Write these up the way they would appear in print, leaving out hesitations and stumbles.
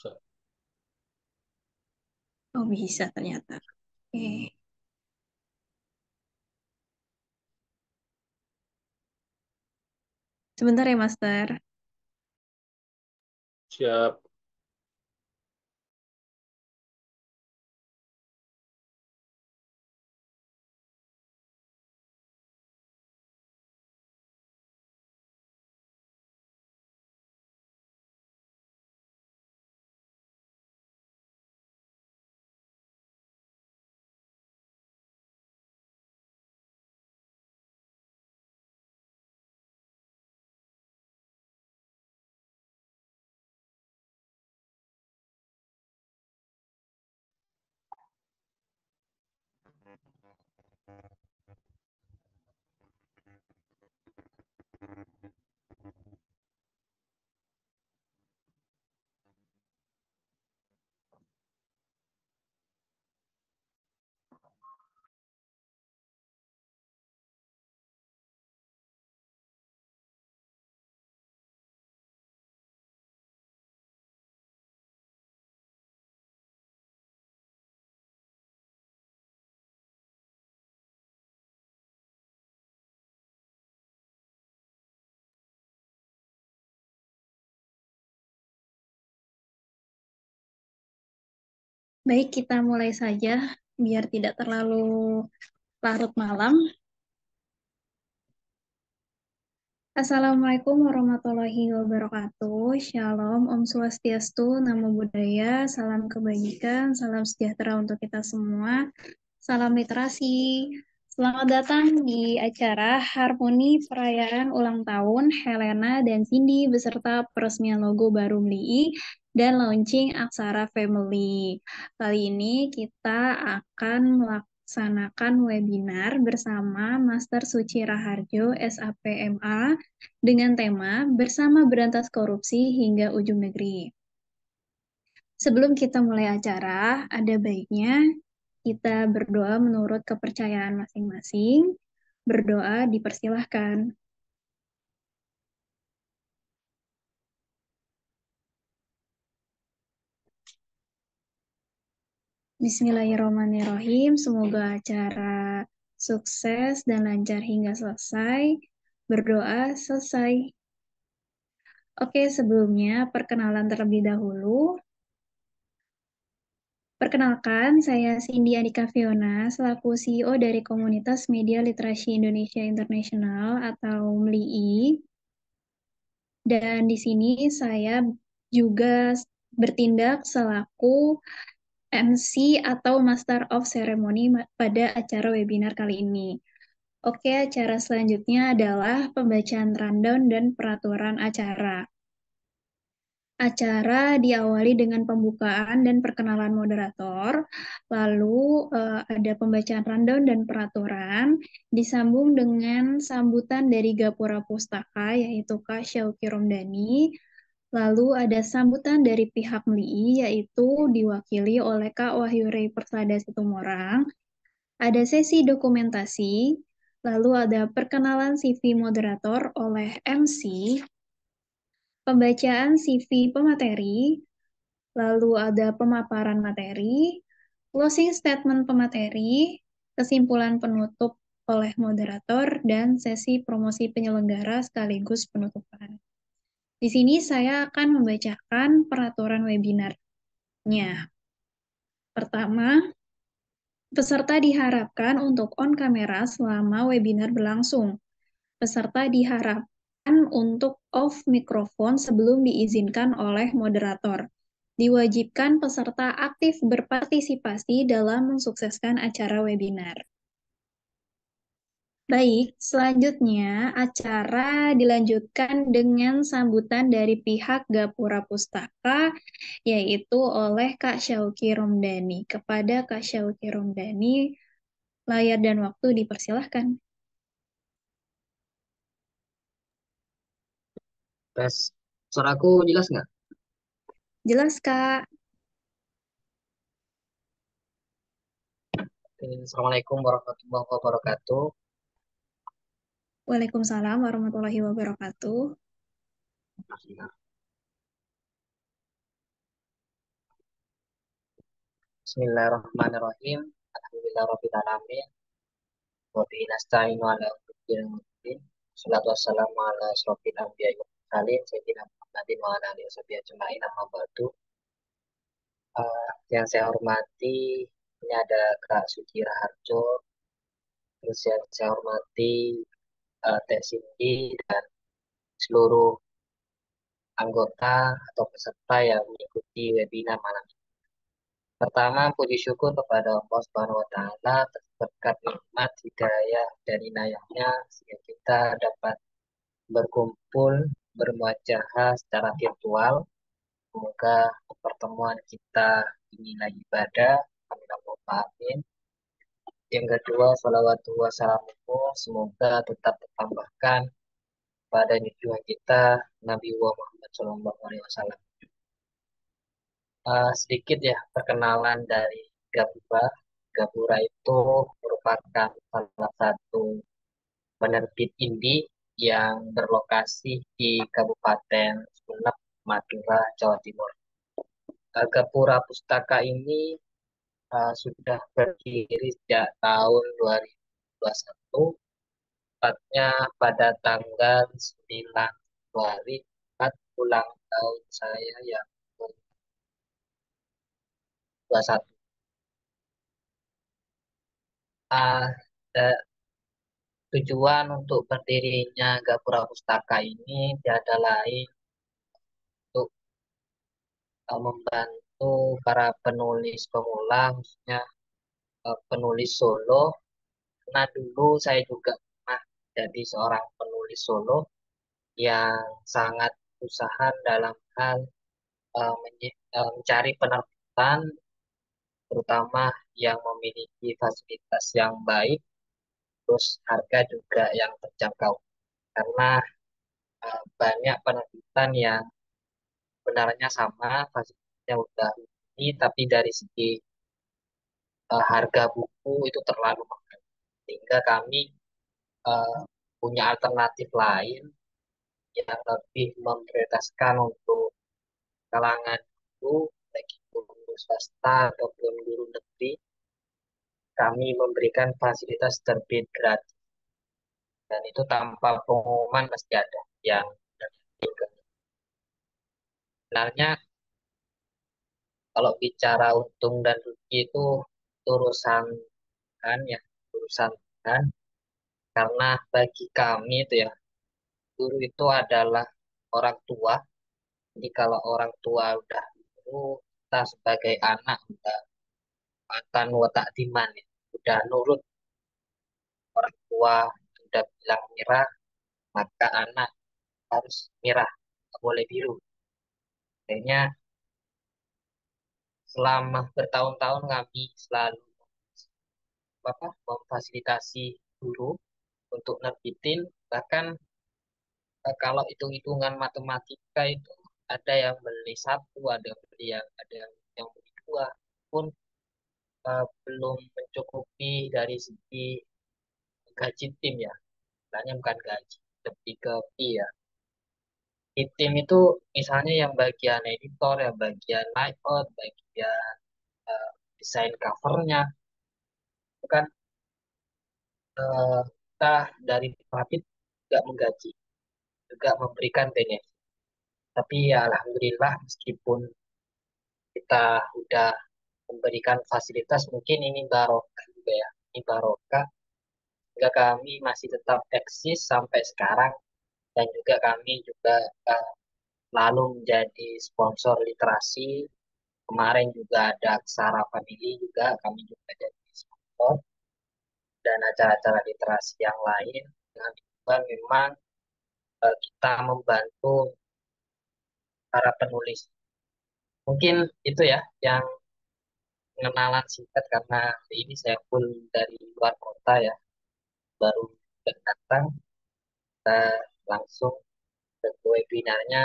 Bisa. Oh, bisa ternyata. Oke. Sebentar ya, Master. Siap. Baik, kita mulai saja biar tidak terlalu larut malam. Assalamualaikum warahmatullahi wabarakatuh. Shalom, Om Swastiastu, Namo Buddhaya, salam kebajikan, salam sejahtera untuk kita semua. Salam literasi. Selamat datang di acara Harmoni Perayaan Ulang Tahun Helena dan Cindy beserta peresmian logo baru MLII dan launching Aksara Family. Kali ini kita akan melaksanakan webinar bersama Master Suci Raharjo, SAPMA, dengan tema Bersama Berantas Korupsi Hingga Ujung Negeri. Sebelum kita mulai acara, ada baiknya kita berdoa menurut kepercayaan masing-masing. Berdoa dipersilahkan. Bismillahirrahmanirrahim. Semoga acara sukses dan lancar hingga selesai. Berdoa selesai. Oke, sebelumnya perkenalan terlebih dahulu. Perkenalkan, saya Cindy Andika Fiona, selaku CEO dari Komunitas Media Literasi Indonesia Internasional atau MLII. Dan di sini saya juga bertindak selaku MC atau Master of Ceremony pada acara webinar kali ini. Oke, acara selanjutnya adalah pembacaan rundown dan peraturan acara. Acara diawali dengan pembukaan dan perkenalan moderator, lalu ada pembacaan rundown dan peraturan, disambung dengan sambutan dari Gapura Pustaka, yaitu Kak Syauki Romdani, lalu ada sambutan dari pihak MLII, yaitu diwakili oleh Kak Wahyu Rey Persada Situmorang, ada sesi dokumentasi, lalu ada perkenalan CV moderator oleh MC, pembacaan CV pemateri, lalu ada pemaparan materi, closing statement pemateri, kesimpulan penutup oleh moderator, dan sesi promosi penyelenggara sekaligus penutupan. Di sini saya akan membacakan peraturan webinarnya. Pertama, peserta diharapkan untuk on kamera selama webinar berlangsung. Peserta diharapkan untuk off mikrofon sebelum diizinkan oleh moderator. Diwajibkan peserta aktif berpartisipasi dalam mensukseskan acara webinar. Baik, selanjutnya acara dilanjutkan dengan sambutan dari pihak Gapura Pustaka, yaitu oleh Kak Syauki Romdani. Kepada Kak Syauki Romdani, layar dan waktu dipersilahkan. Tes, suaraku jelas nggak? Jelas, Kak. Assalamualaikum warahmatullahi wabarakatuh. Waalaikumsalam warahmatullahi wabarakatuh. Bismillahirrahmanirrahim. Alhamdulillahirrahmanirrahim. Wabihi nasta'inu ala umuril mudin. Salatu wassalamu ala asrofil anbiya'i wal mursalin. Sayyidina Muhammadin wa ala alihi washabihi ajma'in amma ba'du. Yang saya hormati, ini ada Kak Suci Raharjo. Terus yang saya hormati Teh Cindy dan seluruh anggota atau peserta yang mengikuti webinar malam ini. Pertama, puji syukur kepada Allah Subhanahu wa Ta'ala atas berkat nikmat hidayah dan inayahnya sehingga kita dapat berkumpul bermuajahah secara virtual. Semoga pertemuan kita inilah ibadah. Amin Allahumma amin. Yang kedua, salawatu wassalamu semoga tetap ditambahkan pada junjungan kita Nabi Muhammad SAW. Sedikit ya perkenalan dari Gapura. Gapura itu merupakan salah satu penerbit indie yang berlokasi di Kabupaten Sumeneb, Madura, Jawa Timur. Gapura Pustaka ini sudah berdiri sejak tahun 2021, tepatnya pada tanggal 9 Februari, tepat ulang tahun saya yang ke-21. Ah, da- Tujuan untuk berdirinya Gapura Pustaka ini tiada lain untuk membantu para penulis pemula, khususnya penulis solo. Karena dulu saya juga pernah jadi seorang penulis solo yang sangat usaha dalam hal mencari penerbitan, terutama yang memiliki fasilitas yang baik, terus harga juga yang terjangkau. Karena banyak penerbitan yang benarnya sama, fasilitasnya udah ini, tapi dari segi harga buku itu terlalu mahal. Sehingga kami eh, punya alternatif lain yang lebih memprioritaskan untuk kalangan guru, baik itu guru swasta ataupun guru negeri. Kami memberikan fasilitas terbit gratis dan itu tanpa pengumuman mesti ada yang sebenarnya kalau bicara untung dan rugi itu urusan kan ya urusan kan, karena bagi kami itu ya guru itu adalah orang tua. Jadi kalau orang tua udah guru, kita sebagai anak udah akan watak diman ya, udah nurut orang tua udah bilang merah, maka anak harus merah, nggak boleh biru. Akhirnya selama bertahun-tahun kami selalu memfasilitasi guru untuk nerbitin, bahkan kalau hitung-hitungan matematika itu ada yang beli satu, ada yang beli dua, pun belum mencukupi dari segi gaji tim ya. Sebenarnya bukan gaji, lebih ke fee ya. Di tim itu misalnya yang bagian editor, yang bagian layout, bagian eh, desain covernya, itu kan kita dari Rapid juga menggaji, juga memberikan benefit. Tapi ya alhamdulillah meskipun kita udah memberikan fasilitas, mungkin ini barokah juga ya. Ini barokah sehingga kami masih tetap eksis sampai sekarang dan juga kami juga eh, lalu menjadi sponsor literasi. Kemarin juga ada Aksara Family juga kami juga jadi sponsor dan acara-acara literasi yang lain dengan tujuan memang kita membantu para penulis. Mungkin itu ya yang pengenalan singkat karena hari ini saya pun dari luar kota ya, baru datang. Kita langsung ke webinarnya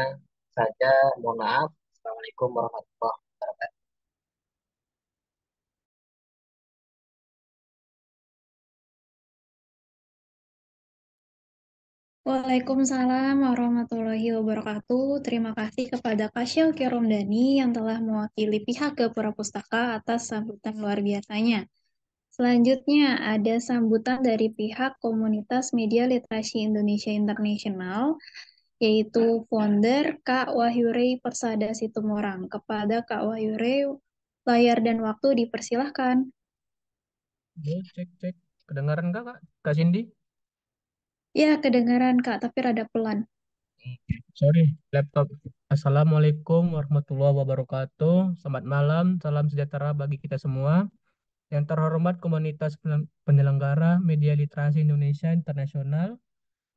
saja. Mohon maaf. Assalamualaikum warahmatullahi wabarakatuh. Waalaikumsalam warahmatullahi wabarakatuh. Terima kasih kepada Kak Syauki Romdani yang telah mewakili pihak Gapura Pustaka atas sambutan luar biasanya. Selanjutnya ada sambutan dari pihak Komunitas Media Literasi Indonesia Internasional, yaitu founder Kak Wahyurei Persada Situmorang. Kepada Kak Wahyurei, layar dan waktu dipersilahkan. Cek, cek. Kedengaran nggak, Kak? Kak Cindy? Ya, kedengaran Kak, tapi rada pelan. Sorry, laptop. Assalamualaikum warahmatullahi wabarakatuh. Selamat malam, salam sejahtera bagi kita semua. Yang terhormat komunitas penyelenggara media literasi Indonesia Internasional.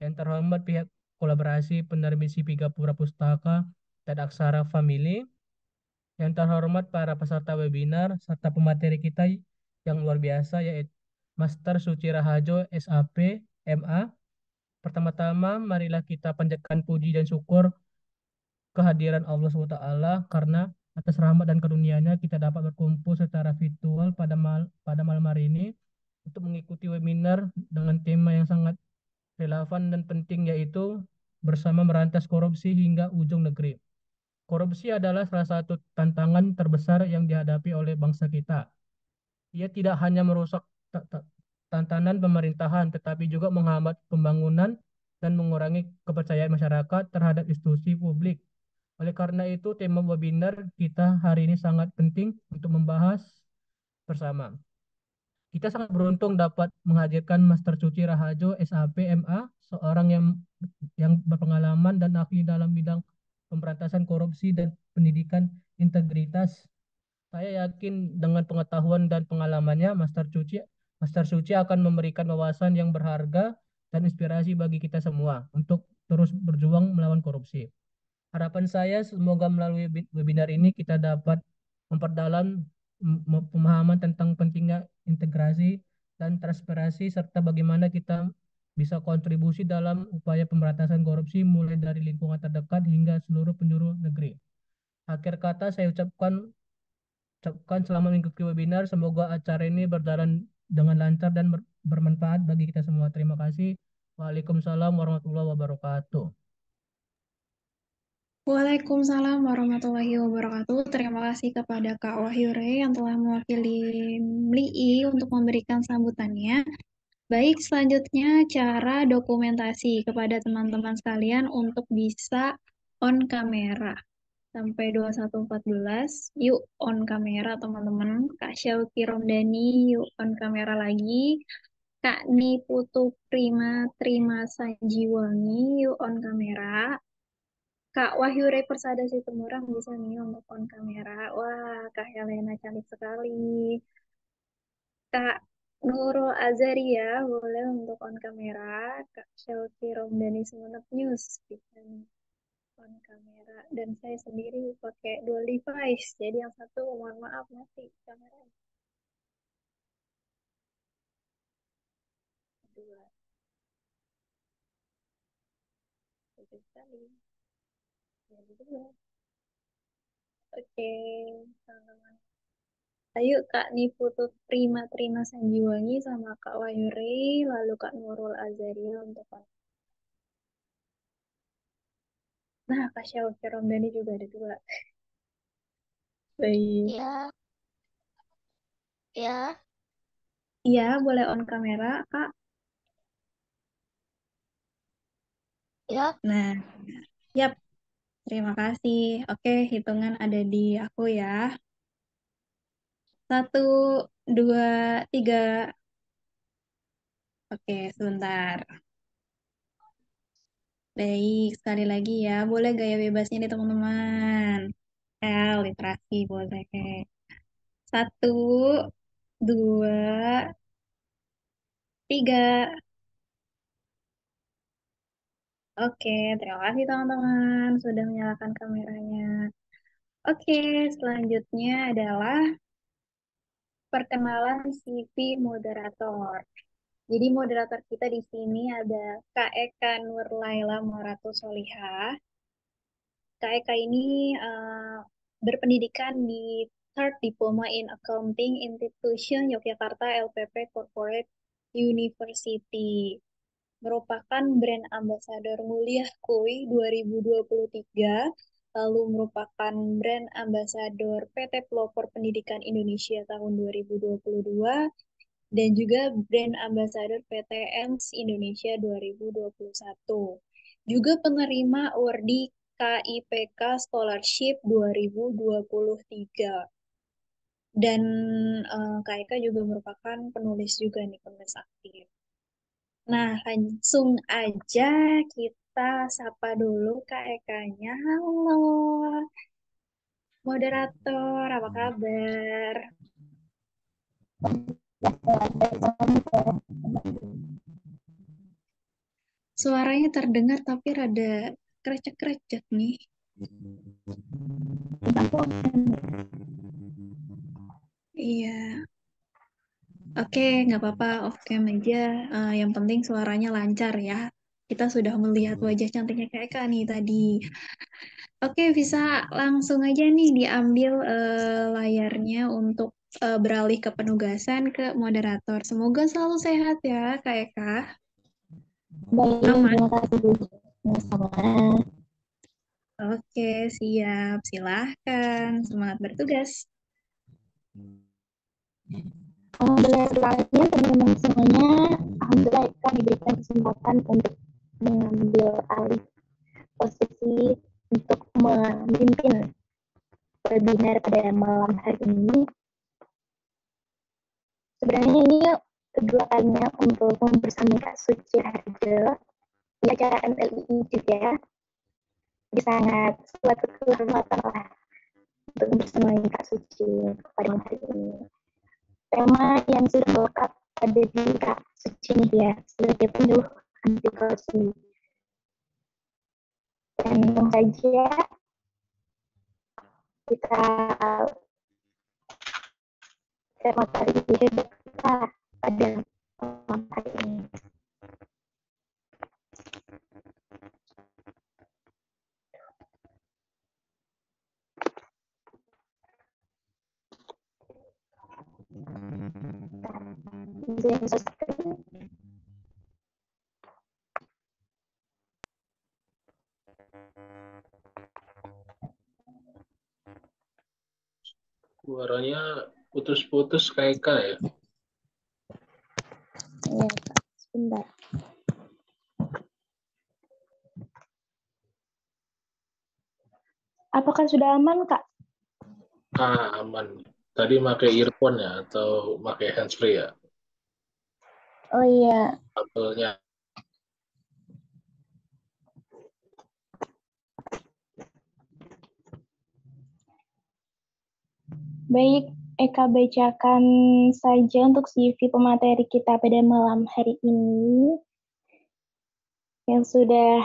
Yang terhormat pihak kolaborasi penerbit Sipi Gapura Pustaka dan Aksara Family. Yang terhormat para peserta webinar serta pemateri kita yang luar biasa yaitu Master Suci Rahajo SAP MA. Pertama-tama, marilah kita panjatkan puji dan syukur kehadiran Allah SWT karena atas rahmat dan karunia-Nya kita dapat berkumpul secara virtual pada malam hari ini untuk mengikuti webinar dengan tema yang sangat relevan dan penting yaitu bersama merantas korupsi hingga ujung negeri. Korupsi adalah salah satu tantangan terbesar yang dihadapi oleh bangsa kita. Ia tidak hanya merusak tantanan pemerintahan, tetapi juga menghambat pembangunan dan mengurangi kepercayaan masyarakat terhadap institusi publik. Oleh karena itu, tema webinar kita hari ini sangat penting untuk membahas bersama. Kita sangat beruntung dapat menghadirkan Master Suci Rahajo SAP MA, seorang yang berpengalaman dan ahli dalam bidang pemberantasan korupsi dan pendidikan integritas. Saya yakin dengan pengetahuan dan pengalamannya, Master Suci akan memberikan wawasan yang berharga dan inspirasi bagi kita semua untuk terus berjuang melawan korupsi. Harapan saya semoga melalui webinar ini kita dapat memperdalam pemahaman tentang pentingnya integrasi dan transparansi serta bagaimana kita bisa kontribusi dalam upaya pemberantasan korupsi mulai dari lingkungan terdekat hingga seluruh penjuru negeri. Akhir kata saya ucapkan selamat mengikuti webinar. Semoga acara ini berjalan dengan lancar dan bermanfaat bagi kita semua. Terima kasih. Waalaikumsalam warahmatullahi wabarakatuh. Waalaikumsalam warahmatullahi wabarakatuh. Terima kasih kepada Kak Wahyure yang telah mewakili MLII untuk memberikan sambutannya. Baik, selanjutnya cara dokumentasi kepada teman-teman sekalian untuk bisa on kamera. Sampai 21.14, yuk on kamera teman-teman. Kak Syauki Romdani, yuk on kamera lagi. Kak Niputu Prima Trima Sanjiwangi, yuk on kamera. Kak Wahyu Persada Situmorang bisa nih untuk on kamera. Wah, Kak Helena cantik sekali. Kak Nurul Azaria boleh untuk on kamera. Kak Shelfie Romdani Sumenep News bisa nih on kamera. Dan saya sendiri pakai dual device. Jadi yang satu mohon maaf mati kamera. Dua, itu sekali. Jadi dua. Oke, teman-teman. Ayo Kak Niputu Prima Trina Sanjiwangi sama Kak Wahyu Rey, lalu Kak Nurul Azaria untuk on. Nah, Kak Syawki Romdani juga ada dua. Baik. Ya, ya, Iya, boleh on kamera, Kak. ya. Nah, yap. Terima kasih. Oke, hitungan ada di aku ya. Satu, dua, tiga. Oke, sebentar. Baik, sekali lagi ya. Boleh gaya bebasnya nih teman-teman. Literasi boleh. Satu, dua, tiga. Oke, terima kasih teman-teman sudah menyalakan kameranya. Oke, selanjutnya adalah perkenalan CV moderator. Jadi moderator kita di sini ada Kak Eka Nurlaila Morato Solihah. Kak Eka ini berpendidikan di Third Diploma in Accounting Institution Yogyakarta LPP Corporate University. merupakan brand ambassador Muliah Kui 2023, lalu merupakan brand ambassador PT Pelopor Pendidikan Indonesia tahun 2022, dan juga brand ambassador PT EMS Indonesia 2021. Juga penerima awardee KIPK Scholarship 2023. Dan Kak Eka juga merupakan penulis juga nih, penulis aktif. Nah, langsung aja kita sapa dulu Kak Ekanya. Halo, moderator, apa kabar? Suaranya terdengar tapi rada krecek-krecek nih. Iya. Oke, nggak apa-apa, off cam aja. Yang penting suaranya lancar ya. Kita sudah melihat wajah cantiknya Kak Eka nih tadi. Oke, bisa langsung aja nih diambil layarnya untuk beralih ke penugasan ke moderator. Semoga selalu sehat ya, Kak Eka. Baik, Aman. terima kasih Bu. Sama. Oke, siap. Silahkan. Semangat bertugas. Alhamdulillah teman-teman semuanya. Alhamdulillah Eka diberikan kesempatan untuk mengambil alih posisi untuk memimpin webinar pada malam hari ini. Sebenarnya ini kedua kalinya untuk bersama Kak Suci Harjo di acara MLII juga. Jadi sangat suatu kehormatan lah untuk bersama Kak Suci pada malam hari ini. Tema yang sudah melekat pada diri Kak Suci nih ya, sebagai penyuluh anti korupsi. Dan langsung saja kita materi hebat kita pada malam hari ini. Bisa screen. Suaranya putus-putus kayak ya. Iya, Kak. Sebentar. Apakah sudah aman, Kak? Aman. Tadi pakai earphone ya atau pakai handsfree ya? Oh iya. Kabelnya. Baik, Eka bacakan saja untuk CV pemateri kita pada malam hari ini. Yang sudah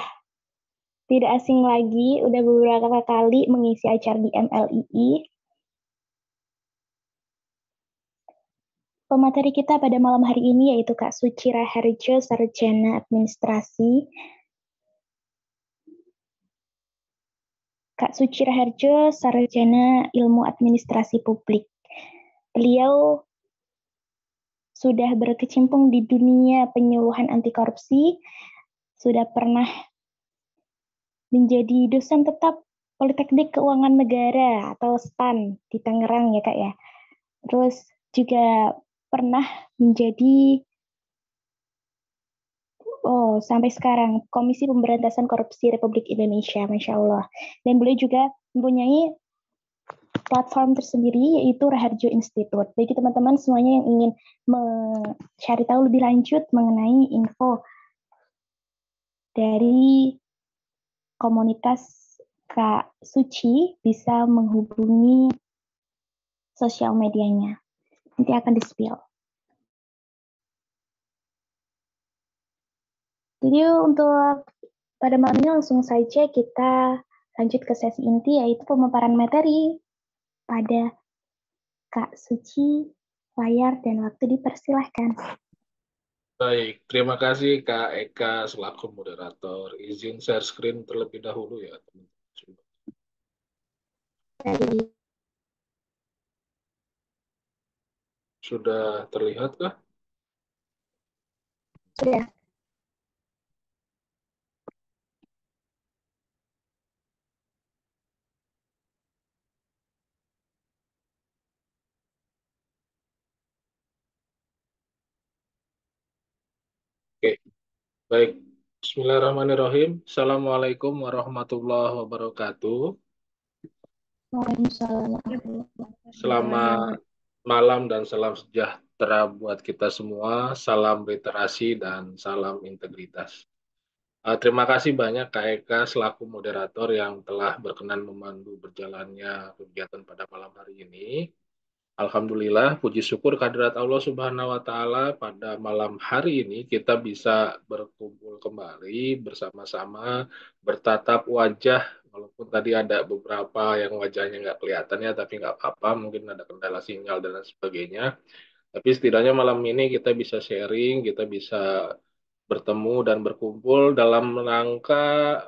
tidak asing lagi, udah beberapa kali mengisi acara di MLII. Pemateri kita pada malam hari ini yaitu Kak Suci Raharjo, Sarjana Administrasi. Kak Suci Raharjo, Sarjana Ilmu Administrasi Publik. Beliau sudah berkecimpung di dunia penyuluhan anti korupsi, sudah pernah menjadi dosen tetap Politeknik Keuangan Negara atau STAN di Tangerang ya Kak ya. Terus juga pernah menjadi sampai sekarang Komisi Pemberantasan Korupsi Republik Indonesia, Masya Allah. Dan beliau juga mempunyai platform tersendiri yaitu Raharjo Institute. Bagi teman-teman semuanya yang ingin mencari tahu lebih lanjut mengenai info dari komunitas Kak Suci bisa menghubungi sosial medianya. Nanti akan di-spill. Jadi untuk pada malam ini langsung saja kita lanjut ke sesi inti yaitu pemaparan materi pada Kak Suci. Layar dan waktu dipersilahkan. Baik, terima kasih Kak Eka selaku moderator. Izin share screen terlebih dahulu ya, teman-teman. Baik. Sudah terlihat kah? Sudah. Baik, Bismillahirrahmanirrahim. Assalamualaikum warahmatullahi wabarakatuh. Waalaikumsalam warahmatullahi Warahmatullahi Selamat wabarakatuh. malam dan salam sejahtera buat kita semua. Salam literasi dan salam integritas. Terima kasih banyak Kak Eka selaku moderator yang telah berkenan memandu berjalannya kegiatan pada malam hari ini. Alhamdulillah, puji syukur kehadirat Allah Subhanahu wa Ta'ala, pada malam hari ini kita bisa berkumpul kembali bersama-sama, bertatap wajah, walaupun tadi ada beberapa yang wajahnya nggak kelihatan ya, tapi nggak apa-apa, mungkin ada kendala sinyal dan lain sebagainya. Tapi setidaknya malam ini kita bisa sharing, kita bisa bertemu dan berkumpul dalam rangka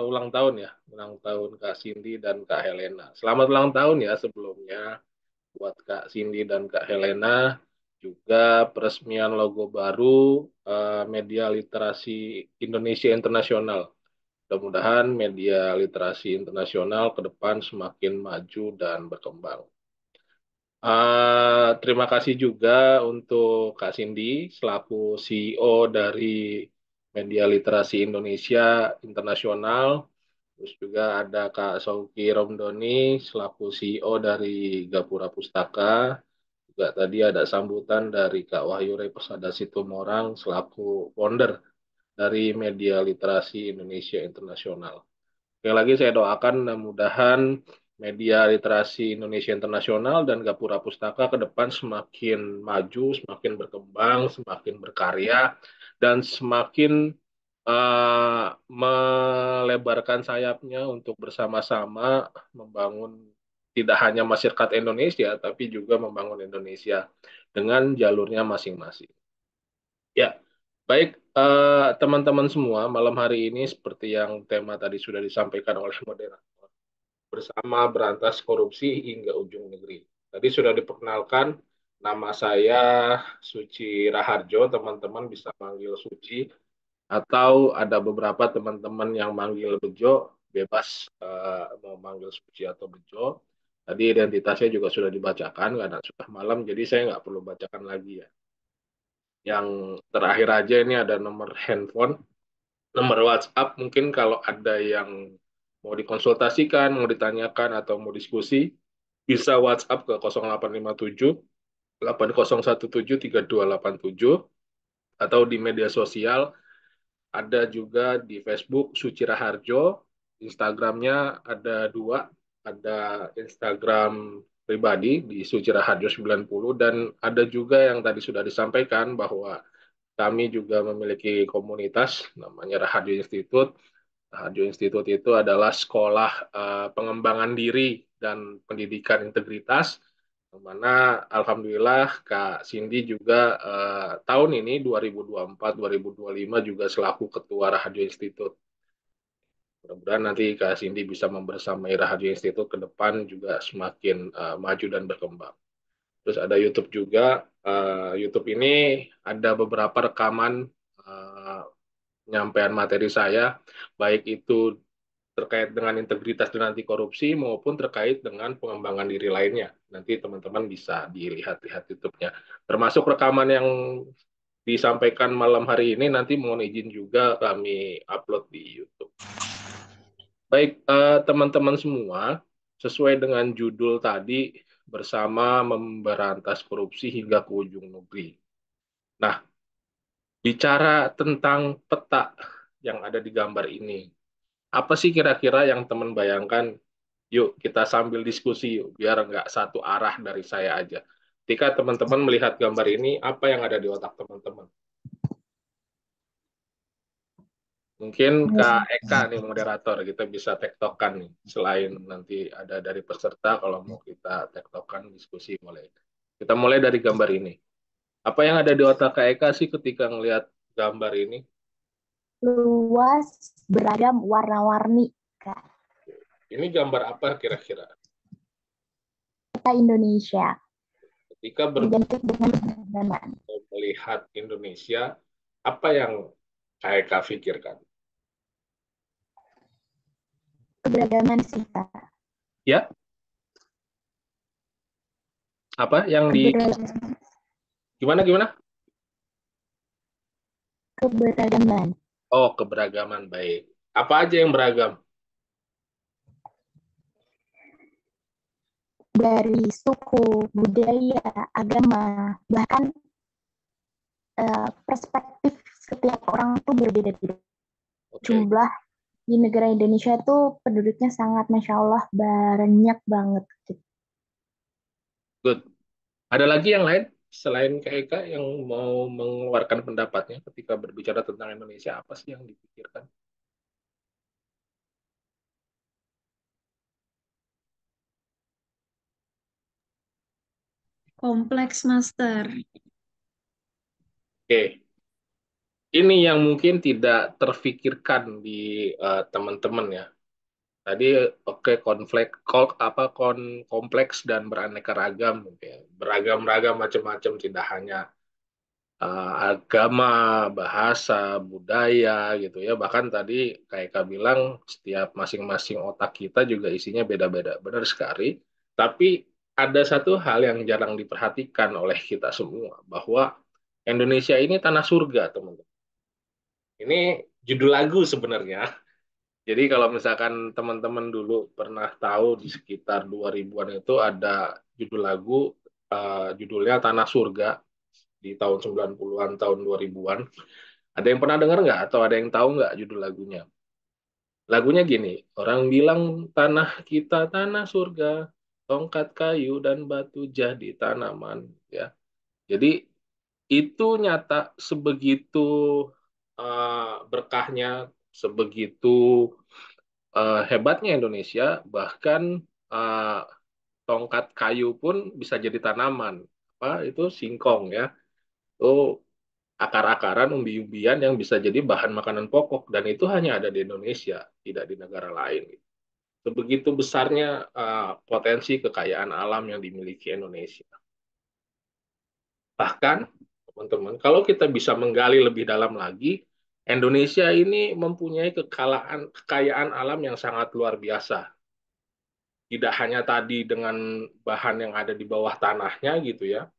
ulang tahun ya, ulang tahun Kak Cindy dan Kak Helena. Selamat ulang tahun ya sebelumnya buat Kak Cindy dan Kak Helena, juga peresmian logo baru Media Literasi Indonesia Internasional. Mudah-mudahan media literasi internasional ke depan semakin maju dan berkembang. Terima kasih juga untuk Kak Cindy selaku CEO dari Media Literasi Indonesia Internasional. Terus juga ada Kak Sauki Romdoni selaku CEO dari Gapura Pustaka. Juga tadi ada sambutan dari Kak Wahyu Reposada Situmorang selaku founder dari Media Literasi Indonesia Internasional. Sekali lagi saya doakan mudah-mudahan media literasi Indonesia Internasional dan Gapura Pustaka ke depan semakin maju, semakin berkembang, semakin berkarya, dan semakin melebarkan sayapnya untuk bersama-sama membangun tidak hanya masyarakat Indonesia, tapi juga membangun Indonesia dengan jalurnya masing-masing. Ya, baik teman-teman semua, malam hari ini seperti yang tema tadi sudah disampaikan oleh moderator, bersama berantas korupsi hingga ujung negeri. Tadi sudah diperkenalkan, nama saya Suci Raharjo, teman-teman bisa manggil Suci, atau ada beberapa teman-teman yang manggil Bejo, bebas mau manggil Suci atau Bejo. Tadi identitasnya juga sudah dibacakan karena sudah malam, jadi saya nggak perlu bacakan lagi ya. Yang terakhir aja ini ada nomor handphone, nomor WhatsApp, mungkin kalau ada yang mau dikonsultasikan, mau ditanyakan, atau mau diskusi, bisa WhatsApp ke 0857 8017 3287, atau di media sosial, ada juga di Facebook Suci Raharjo, Instagramnya ada dua, ada Instagram pribadi di Suci Raharjo 90, dan ada juga yang tadi sudah disampaikan bahwa kami juga memiliki komunitas namanya Raharjo Institute. Raharjo Institute itu adalah sekolah pengembangan diri dan pendidikan integritas, di mana alhamdulillah Kak Cindy juga tahun ini 2024-2025 juga selaku ketua Raharjo Institute. Mudah-mudahan nanti Kak Cindy bisa membersamai Raharjo Institute ke depan juga semakin maju dan berkembang. Terus ada YouTube juga. YouTube ini ada beberapa rekaman penyampaian materi saya, baik itu terkait dengan integritas dan anti korupsi maupun terkait dengan pengembangan diri lainnya. Nanti teman-teman bisa dilihat-lihat YouTube-nya. Termasuk rekaman yang disampaikan malam hari ini nanti mohon izin juga kami upload di YouTube. Baik, teman-teman semua, sesuai dengan judul tadi, bersama memberantas korupsi hingga ke ujung negeri. Nah, bicara tentang peta yang ada di gambar ini, apa sih kira-kira yang teman bayangkan? Yuk, kita sambil diskusi yuk, biar nggak satu arah dari saya aja. Ketika teman-teman melihat gambar ini, apa yang ada di otak teman-teman? Mungkin Kak Eka nih moderator, kita bisa tektokan nih. Selain nanti ada dari peserta, kalau mau kita tektokan diskusi mulai. Kita mulai dari gambar ini. Apa yang ada di otak Kak Eka sih ketika ngelihat gambar ini? luas, beragam, warna-warni, Kak. Ini gambar apa kira-kira? Kita Indonesia, Ketika identik dengan keberagaman. melihat Indonesia, apa yang Kak Eka pikirkan? Keberagaman sih, Kak. Ya, apa yang di Keberagaman. gimana gimana? keberagaman. Oh, keberagaman, baik. Apa aja yang beragam? Dari suku, budaya, agama, bahkan perspektif setiap orang tuh berbeda-beda. Oke, Jumlah di negara Indonesia tuh penduduknya sangat, Masya Allah, banyak banget. good. Ada lagi yang lain selain KEK yang mau mengeluarkan pendapatnya ketika berbicara tentang Indonesia, apa sih yang dipikirkan? Kompleks, Master. Oke, ini yang mungkin tidak terfikirkan di teman-teman ya. Tadi oke, kompleks dan beraneka ragam gitu ya. Beragam-ragam macam-macam, tidak hanya agama, bahasa, budaya gitu ya. Bahkan tadi kayak Kak bilang setiap masing-masing otak kita juga isinya beda-beda. Benar sekali. Tapi ada satu hal yang jarang diperhatikan oleh kita semua bahwa Indonesia ini tanah surga, teman-teman. Ini judul lagu sebenarnya. Jadi kalau misalkan teman-teman dulu pernah tahu di sekitar 2000-an itu ada judul lagu judulnya Tanah Surga di tahun 90-an, tahun 2000-an. Ada yang pernah dengar nggak atau ada yang tahu nggak judul lagunya? Lagunya gini, orang bilang tanah kita tanah surga, tongkat kayu dan batu jadi tanaman, ya. Jadi itu nyata sebegitu berkahnya, sebegitu hebatnya Indonesia, bahkan uh, tongkat kayu pun bisa jadi tanaman. Apa itu singkong ya? Itu akar-akaran, umbi-umbian yang bisa jadi bahan makanan pokok dan itu hanya ada di Indonesia, tidak di negara lain. Sebegitu besarnya potensi kekayaan alam yang dimiliki Indonesia. Bahkan, teman-teman, kalau kita bisa menggali lebih dalam lagi, Indonesia ini mempunyai kekayaan alam yang sangat luar biasa. Tidak hanya tadi dengan bahan yang ada di bawah tanahnya gitu ya.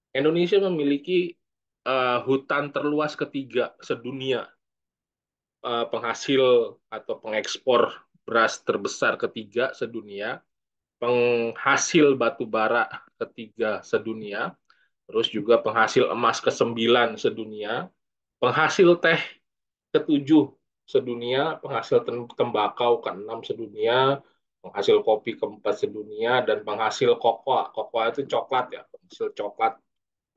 Indonesia memiliki hutan terluas ketiga sedunia, penghasil atau pengekspor beras terbesar ketiga sedunia, penghasil batu bara ketiga sedunia, terus juga penghasil emas kesembilan sedunia, penghasil teh ketujuh sedunia, penghasil tembakau keenam sedunia, penghasil kopi keempat sedunia, dan penghasil kokoa. Kokoa itu coklat ya, penghasil coklat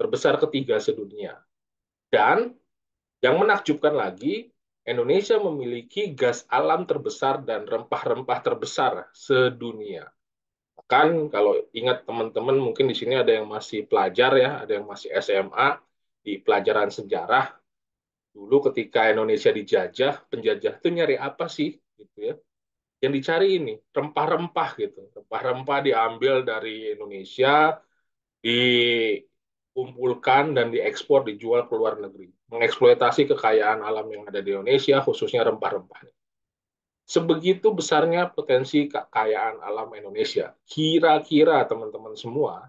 terbesar ketiga sedunia. Dan yang menakjubkan lagi, Indonesia memiliki gas alam terbesar dan rempah-rempah terbesar sedunia. Kan kalau ingat teman-teman mungkin di sini ada yang masih pelajar ya, ada yang masih SMA di pelajaran sejarah. Dulu ketika Indonesia dijajah, penjajah itu nyari apa sih gitu ya? Yang dicari ini rempah-rempah gitu. Rempah-rempah diambil dari Indonesia, dikumpulkan dan diekspor, dijual ke luar negeri. Mengeksploitasi kekayaan alam yang ada di Indonesia, khususnya rempah-rempahnya. Sebegitu besarnya potensi kekayaan alam Indonesia. Kira-kira teman-teman semua,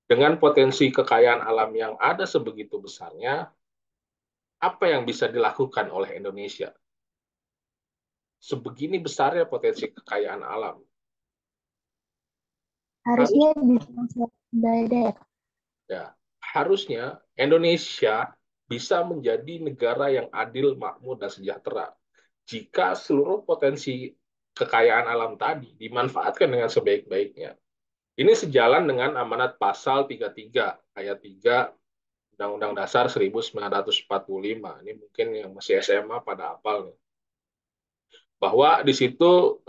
dengan potensi kekayaan alam yang ada sebegitu besarnya, apa yang bisa dilakukan oleh Indonesia? Sebegini besarnya potensi kekayaan alam. Harus Harusnya bisa daerah. ya, harusnya Indonesia bisa menjadi negara yang adil, makmur dan sejahtera jika seluruh potensi kekayaan alam tadi dimanfaatkan dengan sebaik-baiknya. Ini sejalan dengan amanat pasal 33 ayat 3 Undang-Undang Dasar 1945. Ini mungkin yang masih SMA pada hafal nih. Bahwa di situ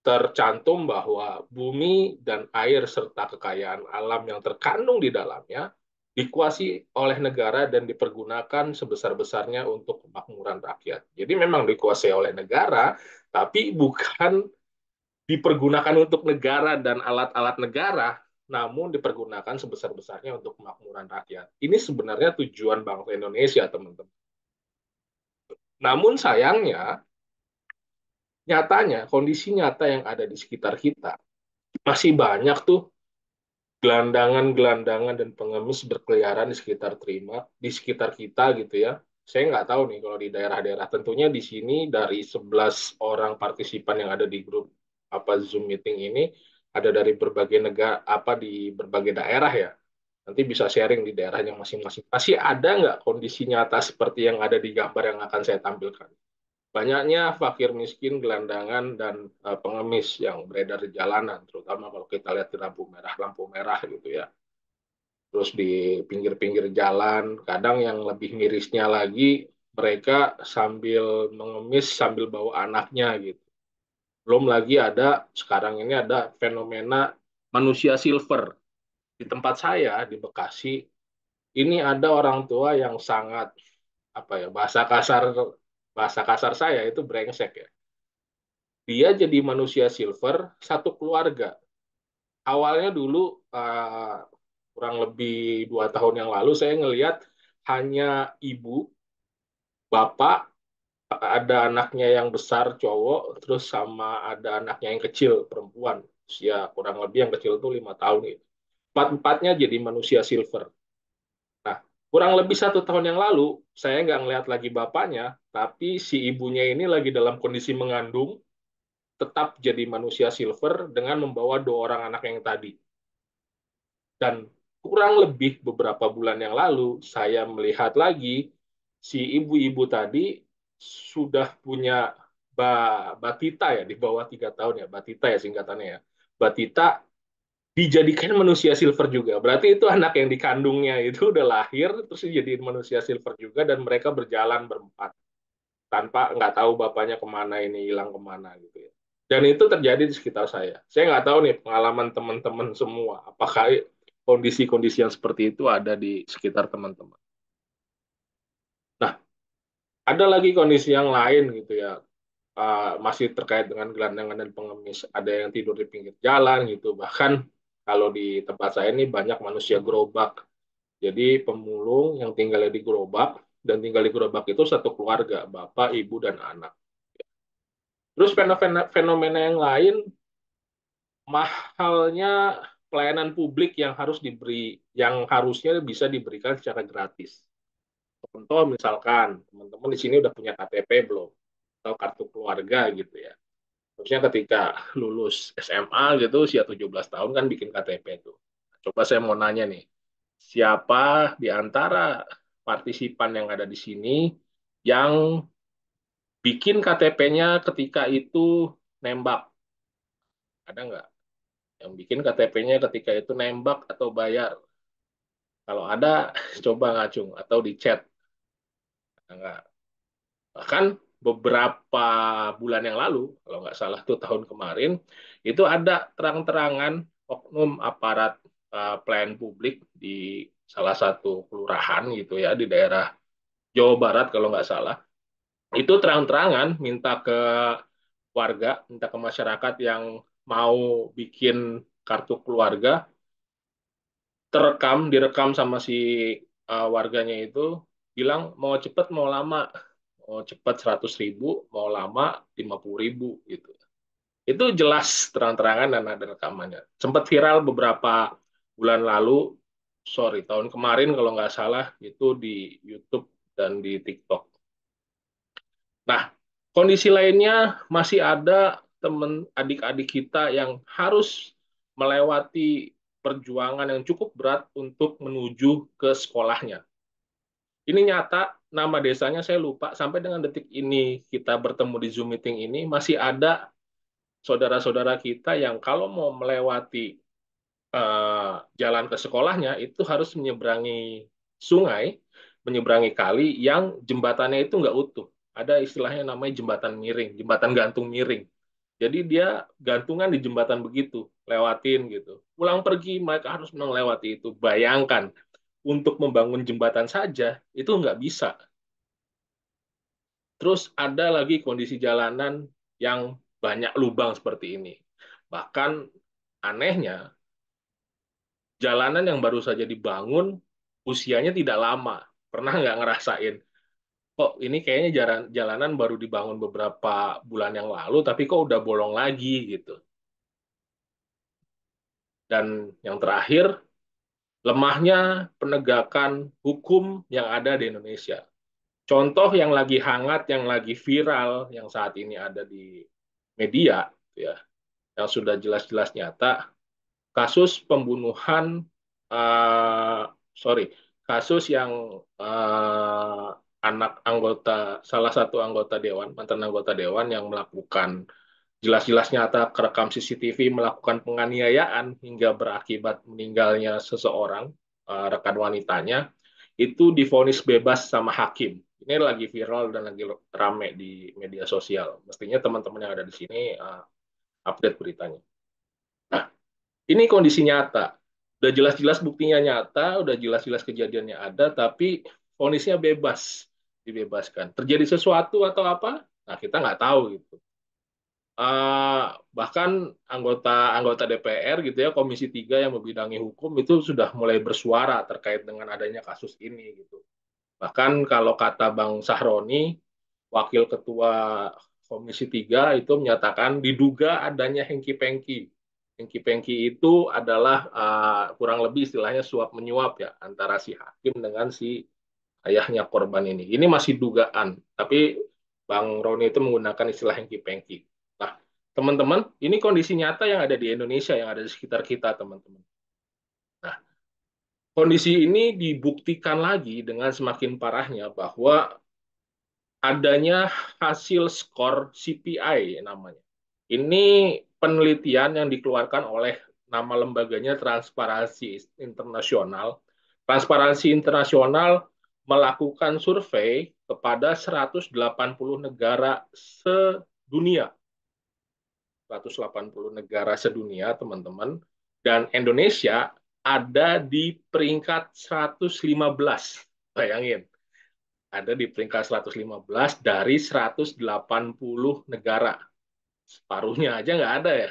tercantum bahwa bumi dan air serta kekayaan alam yang terkandung di dalamnya dikuasai oleh negara dan dipergunakan sebesar-besarnya untuk kemakmuran rakyat. Jadi memang dikuasai oleh negara, tapi bukan dipergunakan untuk negara dan alat-alat negara, namun dipergunakan sebesar-besarnya untuk kemakmuran rakyat. Ini sebenarnya tujuan bangsa Indonesia, teman-teman. Namun sayangnya, nyatanya, kondisi nyata yang ada di sekitar kita, masih banyak tuh gelandangan-gelandangan dan pengemis berkeliaran di sekitar kita gitu ya. Saya nggak tahu nih kalau di daerah-daerah. Tentunya di sini dari 11 orang partisipan yang ada di grup apa Zoom meeting ini ada dari berbagai negara apa di berbagai daerah ya. Nanti bisa sharing di daerahnya masing-masing. Masih ada nggak kondisi nyata seperti yang ada di gambar yang akan saya tampilkan? Banyaknya fakir miskin, gelandangan, dan pengemis yang beredar di jalanan, terutama kalau kita lihat di lampu merah gitu ya. Terus di pinggir-pinggir jalan, kadang yang lebih mirisnya lagi, mereka sambil mengemis, sambil bawa anaknya gitu. Belum lagi ada, sekarang ini ada fenomena manusia silver. Di tempat saya, di Bekasi, ini ada orang tua yang sangat, apa ya, bahasa kasar saya itu brengsek ya. Dia jadi manusia silver satu keluarga. Awalnya dulu kurang lebih 2 tahun yang lalu saya ngelihat hanya ibu, bapak, ada anaknya yang besar cowok, terus sama ada anaknya yang kecil perempuan, usia kurang lebih yang kecil tuh 5 tahun gitu. Empat-empatnya jadi manusia silver. Nah, kurang lebih 1 tahun yang lalu saya nggak ngelihat lagi bapaknya, tapi si ibunya ini lagi dalam kondisi mengandung, tetap jadi manusia silver dengan membawa 2 orang anak yang tadi. Dan kurang lebih beberapa bulan yang lalu, saya melihat lagi si ibu-ibu tadi sudah punya batita ya, di bawah 3 tahun ya, batita ya singkatannya ya. Batita dijadikan manusia silver juga. Berarti itu anak yang dikandungnya itu udah lahir, terus jadi manusia silver juga, dan mereka berjalan berempat tanpa nggak tahu bapaknya kemana, ini hilang kemana gitu ya. Dan itu terjadi di sekitar saya. Saya nggak tahu nih pengalaman teman-teman semua, apakah kondisi-kondisi yang seperti itu ada di sekitar teman-teman. Nah, ada lagi kondisi yang lain gitu ya, masih terkait dengan gelandangan dan pengemis. Ada yang tidur di pinggir jalan gitu. Bahkan kalau di tempat saya ini banyak manusia gerobak. Jadi pemulung yang tinggalnya di gerobak, dan tinggal di gerobak itu satu keluarga, bapak, ibu, dan anak. Terus fenomena yang lain, mahalnya pelayanan publik yang harusnya bisa diberikan secara gratis. Contoh misalkan teman-teman di sini udah punya KTP belum? Atau kartu keluarga gitu ya. Harusnya ketika lulus SMA gitu usia 17 tahun kan bikin KTP itu. Coba saya mau nanya nih, siapa di antara partisipan yang ada di sini yang bikin KTP-nya ketika itu nembak? Ada nggak? Yang bikin KTP-nya ketika itu nembak atau bayar? Kalau ada, coba ngacung atau di chat. Enggak. Bahkan beberapa bulan yang lalu, kalau nggak salah tuh tahun kemarin, itu ada terang-terangan oknum aparat pelayan publik di salah satu kelurahan gitu ya di daerah Jawa Barat kalau nggak salah. Itu terang-terangan minta ke warga, minta ke masyarakat yang mau bikin kartu keluarga, direkam sama si warganya itu, bilang mau cepet mau lama, mau cepet 100.000, mau lama 50.000 gitu. Itu jelas terang-terangan dan ada rekamannya. Sempat viral beberapa bulan lalu, sorry tahun kemarin kalau nggak salah, itu di YouTube dan di TikTok. Nah, kondisi lainnya masih ada teman adik-adik kita yang harus melewati perjuangan yang cukup berat untuk menuju ke sekolahnya. Ini nyata, nama desanya saya lupa, sampai dengan detik ini kita bertemu di Zoom meeting ini, masih ada saudara-saudara kita yang kalau mau melewati jalan ke sekolahnya, itu harus menyeberangi sungai, menyeberangi kali yang jembatannya itu nggak utuh. Ada istilahnya namanya jembatan miring, jembatan gantung miring. Jadi dia gantungan di jembatan begitu, lewatin gitu. Pulang pergi mereka harus melewati itu. Bayangkan, untuk membangun jembatan saja itu nggak bisa. Terus ada lagi kondisi jalanan yang banyak lubang seperti ini. Bahkan anehnya, jalanan yang baru saja dibangun usianya tidak lama. Pernah nggak ngerasain, kok ini kayaknya jalanan baru dibangun beberapa bulan yang lalu, tapi kok udah bolong lagi gitu. Dan yang terakhir, lemahnya penegakan hukum yang ada di Indonesia. Contoh yang lagi hangat, yang lagi viral, yang saat ini ada di media, ya, yang sudah jelas-jelas nyata, kasus pembunuhan, eh, sorry, kasus yang anak anggota, salah satu anggota dewan, mantan anggota dewan yang melakukan jelas-jelas nyata kerekam CCTV melakukan penganiayaan hingga berakibat meninggalnya seseorang, rekan wanitanya, itu divonis bebas sama hakim. Ini lagi viral dan lagi rame di media sosial. Mestinya teman-teman yang ada di sini update beritanya. Nah, ini kondisi nyata. Udah jelas-jelas buktinya nyata, udah jelas-jelas kejadiannya ada, tapi vonisnya bebas, dibebaskan. Terjadi sesuatu atau apa? Nah, kita nggak tahu gitu. Bahkan anggota DPR gitu ya, Komisi 3 yang membidangi hukum itu sudah mulai bersuara terkait dengan adanya kasus ini gitu. Bahkan kalau kata Bang Sahroni, Wakil Ketua Komisi 3 itu menyatakan diduga adanya hengki-pengki. Hengki-pengki itu adalah kurang lebih istilahnya suap menyuap ya antara si hakim dengan si ayahnya korban ini. Ini masih dugaan, tapi Bang Roni itu menggunakan istilah hengki-pengki. Nah, teman-teman, ini kondisi nyata yang ada di Indonesia, yang ada di sekitar kita, teman-teman. Nah, kondisi ini dibuktikan lagi dengan semakin parahnya bahwa adanya hasil skor CPI namanya. Ini penelitian yang dikeluarkan oleh nama lembaganya Transparansi Internasional. Transparansi Internasional melakukan survei kepada 180 negara sedunia. 180 negara sedunia, teman-teman. Dan Indonesia ada di peringkat 115. Bayangin, ada di peringkat 115 dari 180 negara. Separuhnya aja nggak ada ya.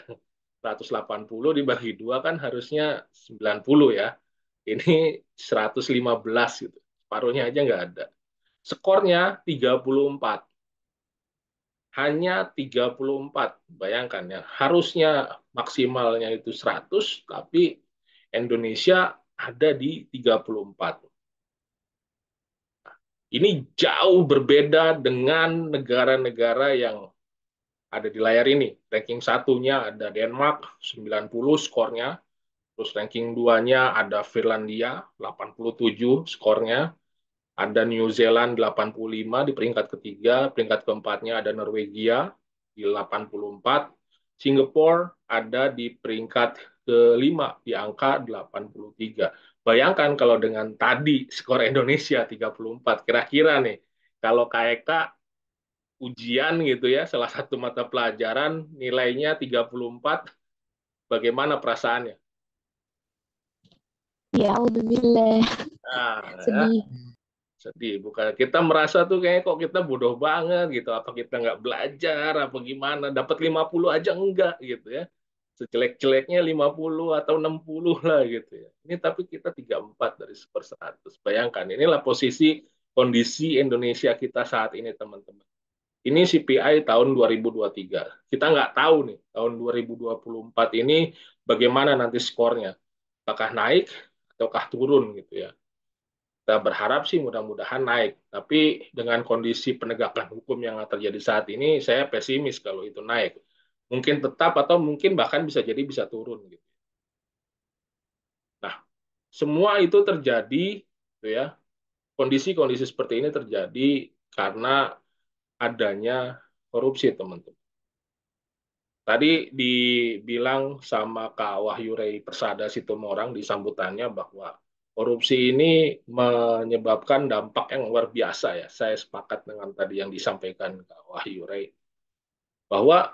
180 dibagi dua kan harusnya 90 ya. Ini 115 gitu. Separuhnya aja nggak ada. Skornya 34. Hanya 34. Bayangkan ya. Harusnya maksimalnya itu 100, tapi Indonesia ada di 34. Ini jauh berbeda dengan negara-negara yang ada di layar ini. Ranking satunya ada Denmark, 90 skornya. Terus ranking duanya ada Finlandia, 87 skornya. Ada New Zealand 85 di peringkat ketiga, peringkat keempatnya ada Norwegia di 84, Singapura ada di peringkat kelima di angka 83. Bayangkan kalau dengan tadi skor Indonesia 34, kira-kira nih kalau KEK ujian gitu ya, salah satu mata pelajaran nilainya 34, bagaimana perasaannya? Ya, alhamdulillah. Nah, ya, Sedih. sedih, bukan kita merasa tuh kayak kok kita bodoh banget gitu, apa kita nggak belajar apa gimana, dapat 50 aja enggak gitu ya, sejelek-jeleknya 50 atau 60 lah gitu ya, ini tapi kita 34 dari per 100. Bayangkan inilah posisi kondisi Indonesia kita saat ini, teman-teman. Ini CPI tahun 2023, kita nggak tahu nih tahun 2024 ini bagaimana nanti skornya, apakah naik ataukah turun gitu ya. Kita berharap sih mudah-mudahan naik. Tapi dengan kondisi penegakan hukum yang terjadi saat ini, saya pesimis kalau itu naik. Mungkin tetap atau mungkin bahkan bisa jadi bisa turun gitu. Nah, semua itu terjadi gitu ya. Kondisi-kondisi seperti ini terjadi karena adanya korupsi, teman-teman. Tadi dibilang sama Kak Wahyu Rey Persada Situmorang di sambutannya bahwa korupsi ini menyebabkan dampak yang luar biasa ya. Saya sepakat dengan tadi yang disampaikan Kak Wahyu Rey. Bahwa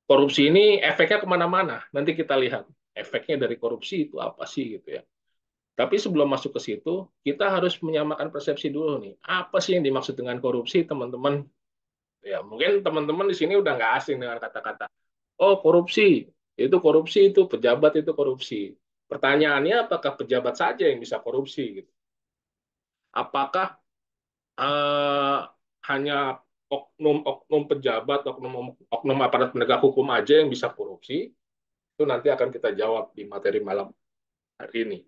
korupsi ini efeknya kemana-mana. Nanti kita lihat efeknya dari korupsi itu apa sih gitu ya. Tapi sebelum masuk ke situ, kita harus menyamakan persepsi dulu nih. Apa sih yang dimaksud dengan korupsi, teman-teman? Ya, mungkin teman-teman di sini udah nggak asing dengan kata-kata oh, korupsi itu pejabat itu korupsi. Pertanyaannya apakah pejabat saja yang bisa korupsi gitu? Apakah eh, hanya oknum-oknum pejabat, oknum aparat penegak hukum aja yang bisa korupsi? Itu nanti akan kita jawab di materi malam hari ini.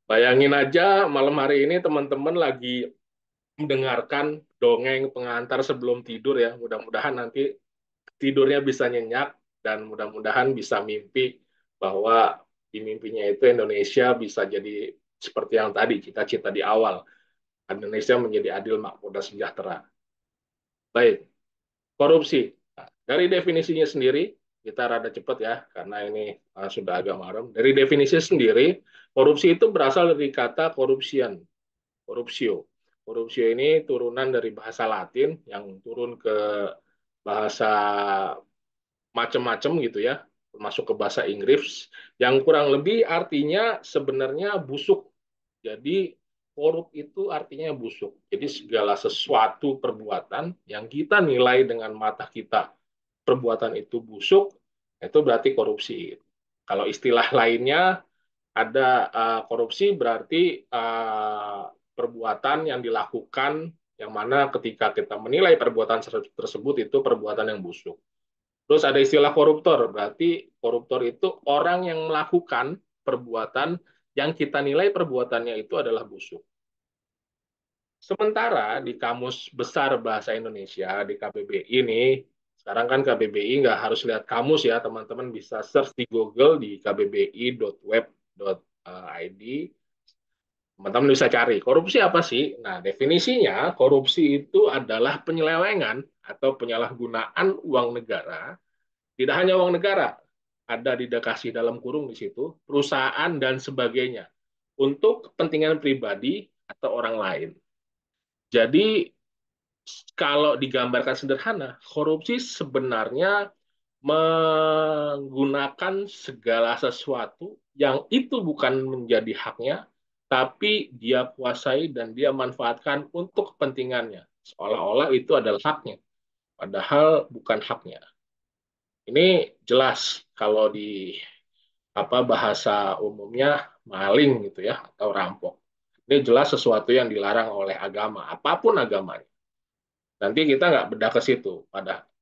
Bayangin aja malam hari ini teman-teman lagi mendengarkan dongeng pengantar sebelum tidur ya. Mudah-mudahan nanti tidurnya bisa nyenyak dan mudah-mudahan bisa mimpi bahwa di mimpinya itu Indonesia bisa jadi seperti yang tadi cita-cita di awal. Indonesia menjadi adil, makmur, dan sejahtera. Baik, korupsi. Nah, dari definisinya sendiri, kita rada cepat ya, karena ini sudah agak malam. Dari definisi sendiri, korupsi itu berasal dari kata corruption, corruptio. Corruptio ini turunan dari bahasa Latin yang turun ke bahasa macam-macam gitu ya, termasuk ke bahasa Inggris, yang kurang lebih artinya sebenarnya busuk. Jadi korup itu artinya busuk. Jadi segala sesuatu perbuatan yang kita nilai dengan mata kita perbuatan itu busuk, itu berarti korupsi. Kalau istilah lainnya ada korupsi berarti perbuatan yang dilakukan yang mana ketika kita menilai perbuatan tersebut itu perbuatan yang busuk. Terus ada istilah koruptor, berarti koruptor itu orang yang melakukan perbuatan yang kita nilai perbuatannya itu adalah busuk. Sementara di Kamus Besar Bahasa Indonesia, di KBBI ini, sekarang kan KBBI nggak harus lihat kamus ya, teman-teman bisa search di Google di kbbi.web.id, teman-teman bisa cari korupsi apa sih? Nah, definisinya korupsi itu adalah penyelewengan atau penyalahgunaan uang negara. Tidak hanya uang negara, ada didakasih dalam kurung di situ, perusahaan dan sebagainya, untuk kepentingan pribadi atau orang lain. Jadi kalau digambarkan sederhana, korupsi sebenarnya menggunakan segala sesuatu yang itu bukan menjadi haknya, tapi dia kuasai dan dia manfaatkan untuk kepentingannya. Seolah-olah itu adalah haknya, padahal bukan haknya. Ini jelas kalau di bahasa umumnya maling gitu ya atau rampok. Ini jelas sesuatu yang dilarang oleh agama, apapun agamanya. Nanti kita nggak bedah ke situ.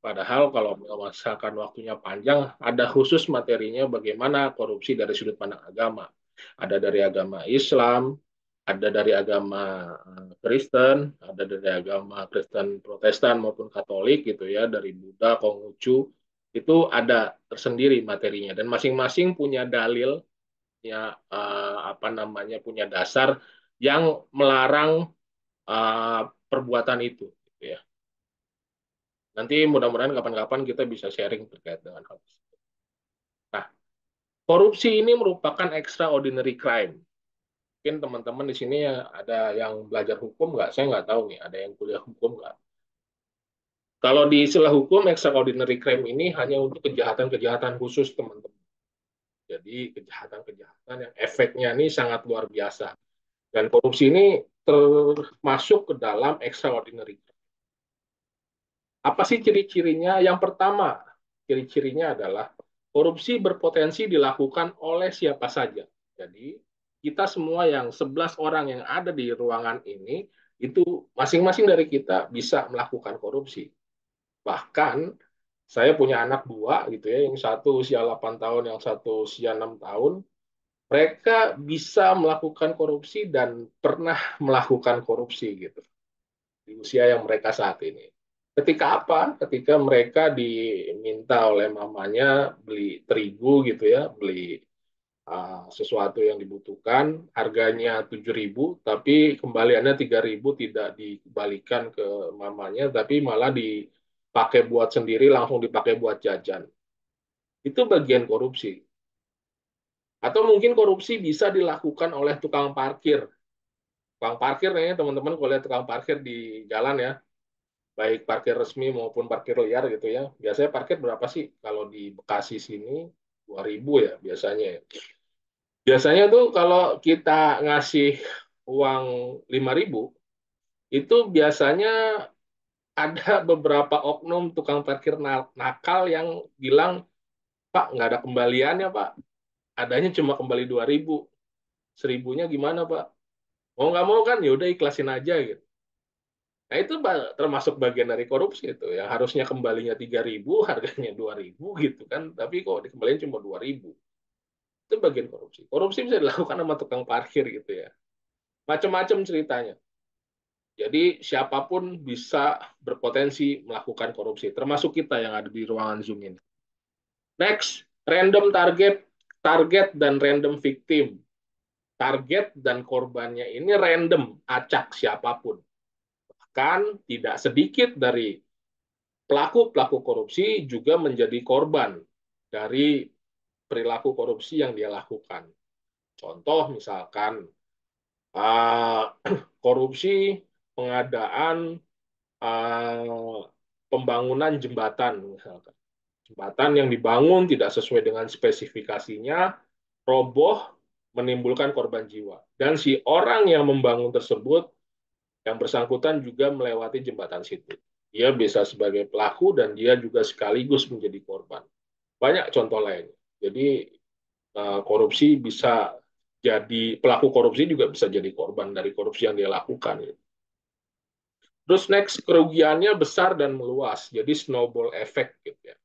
Padahal kalau misalkan waktunya panjang, ada khusus materinya bagaimana korupsi dari sudut pandang agama. Ada dari agama Islam, ada dari agama Kristen, ada dari agama Kristen Protestan maupun Katolik gitu ya, dari Buddha, Konghucu, itu ada tersendiri materinya dan masing-masing punya dalil, ya punya dasar yang melarang perbuatan itu. Gitu ya. Nanti mudah-mudahan kapan-kapan kita bisa sharing terkait dengan hal tersebut. Nah, korupsi ini merupakan extraordinary crime. Mungkin teman-teman di sini ada yang belajar hukum nggak? Saya nggak tahu nih, ada yang kuliah hukum nggak? Kalau di istilah hukum, extraordinary crime ini hanya untuk kejahatan-kejahatan khusus, teman-teman. Jadi kejahatan-kejahatan yang efeknya ini sangat luar biasa. Dan korupsi ini termasuk ke dalam extraordinary crime. Apa sih ciri-cirinya? Yang pertama, ciri-cirinya adalah korupsi berpotensi dilakukan oleh siapa saja. Jadi, kita semua yang 11 orang yang ada di ruangan ini, itu masing-masing dari kita bisa melakukan korupsi. Bahkan, saya punya anak dua gitu ya, yang satu usia 8 tahun, yang satu usia 6 tahun. Mereka bisa melakukan korupsi dan pernah melakukan korupsi gitu di usia yang mereka saat ini. Ketika apa? Ketika mereka diminta oleh mamanya beli terigu gitu ya, beli sesuatu yang dibutuhkan, harganya 7.000, tapi kembaliannya 3.000 tidak dikembalikan ke mamanya, tapi malah dipakai buat sendiri, langsung dipakai buat jajan. Itu bagian korupsi. Atau mungkin korupsi bisa dilakukan oleh tukang parkir. Tukang parkir nih, teman-teman, kalau lihat tukang parkir di jalan ya, baik parkir resmi maupun parkir liar gitu ya. Biasanya parkir berapa sih? Kalau di Bekasi sini 2.000 ya biasanya. Biasanya tuh kalau kita ngasih uang 5.000, itu biasanya ada beberapa oknum tukang parkir nakal yang bilang, Pak, nggak ada kembaliannya, Pak. Adanya cuma kembali 2.000. 1.000-nya gimana, Pak? Mau nggak mau kan, ya udah ikhlasin aja gitu. Nah, itu termasuk bagian dari korupsi itu. Yang harusnya kembalinya 3.000, harganya 2.000 gitu kan. Tapi kok dikembaliin cuma 2.000. Itu bagian korupsi. Korupsi bisa dilakukan sama tukang parkir gitu ya. Macam-macam ceritanya. Jadi siapapun bisa berpotensi melakukan korupsi, termasuk kita yang ada di ruangan Zoom ini. Next, random target, target dan random victim. Target dan korbannya ini random, acak siapapun. Bahkan tidak sedikit dari pelaku-pelaku korupsi juga menjadi korban dari perilaku korupsi yang dia lakukan. Contoh misalkan uh, korupsi pengadaan uh, pembangunan jembatan misalkan. Jembatan yang dibangun tidak sesuai dengan spesifikasinya, roboh, menimbulkan korban jiwa. Dan si orang yang membangun tersebut, yang bersangkutan juga melewati jembatan situ. Dia bisa sebagai pelaku dan dia juga sekaligus menjadi korban. Banyak contoh lain. Jadi korupsi bisa jadi, pelaku korupsi juga bisa jadi korban dari korupsi yang dia lakukan. Terus next, kerugiannya besar dan meluas. Jadi snowball effect gitu ya.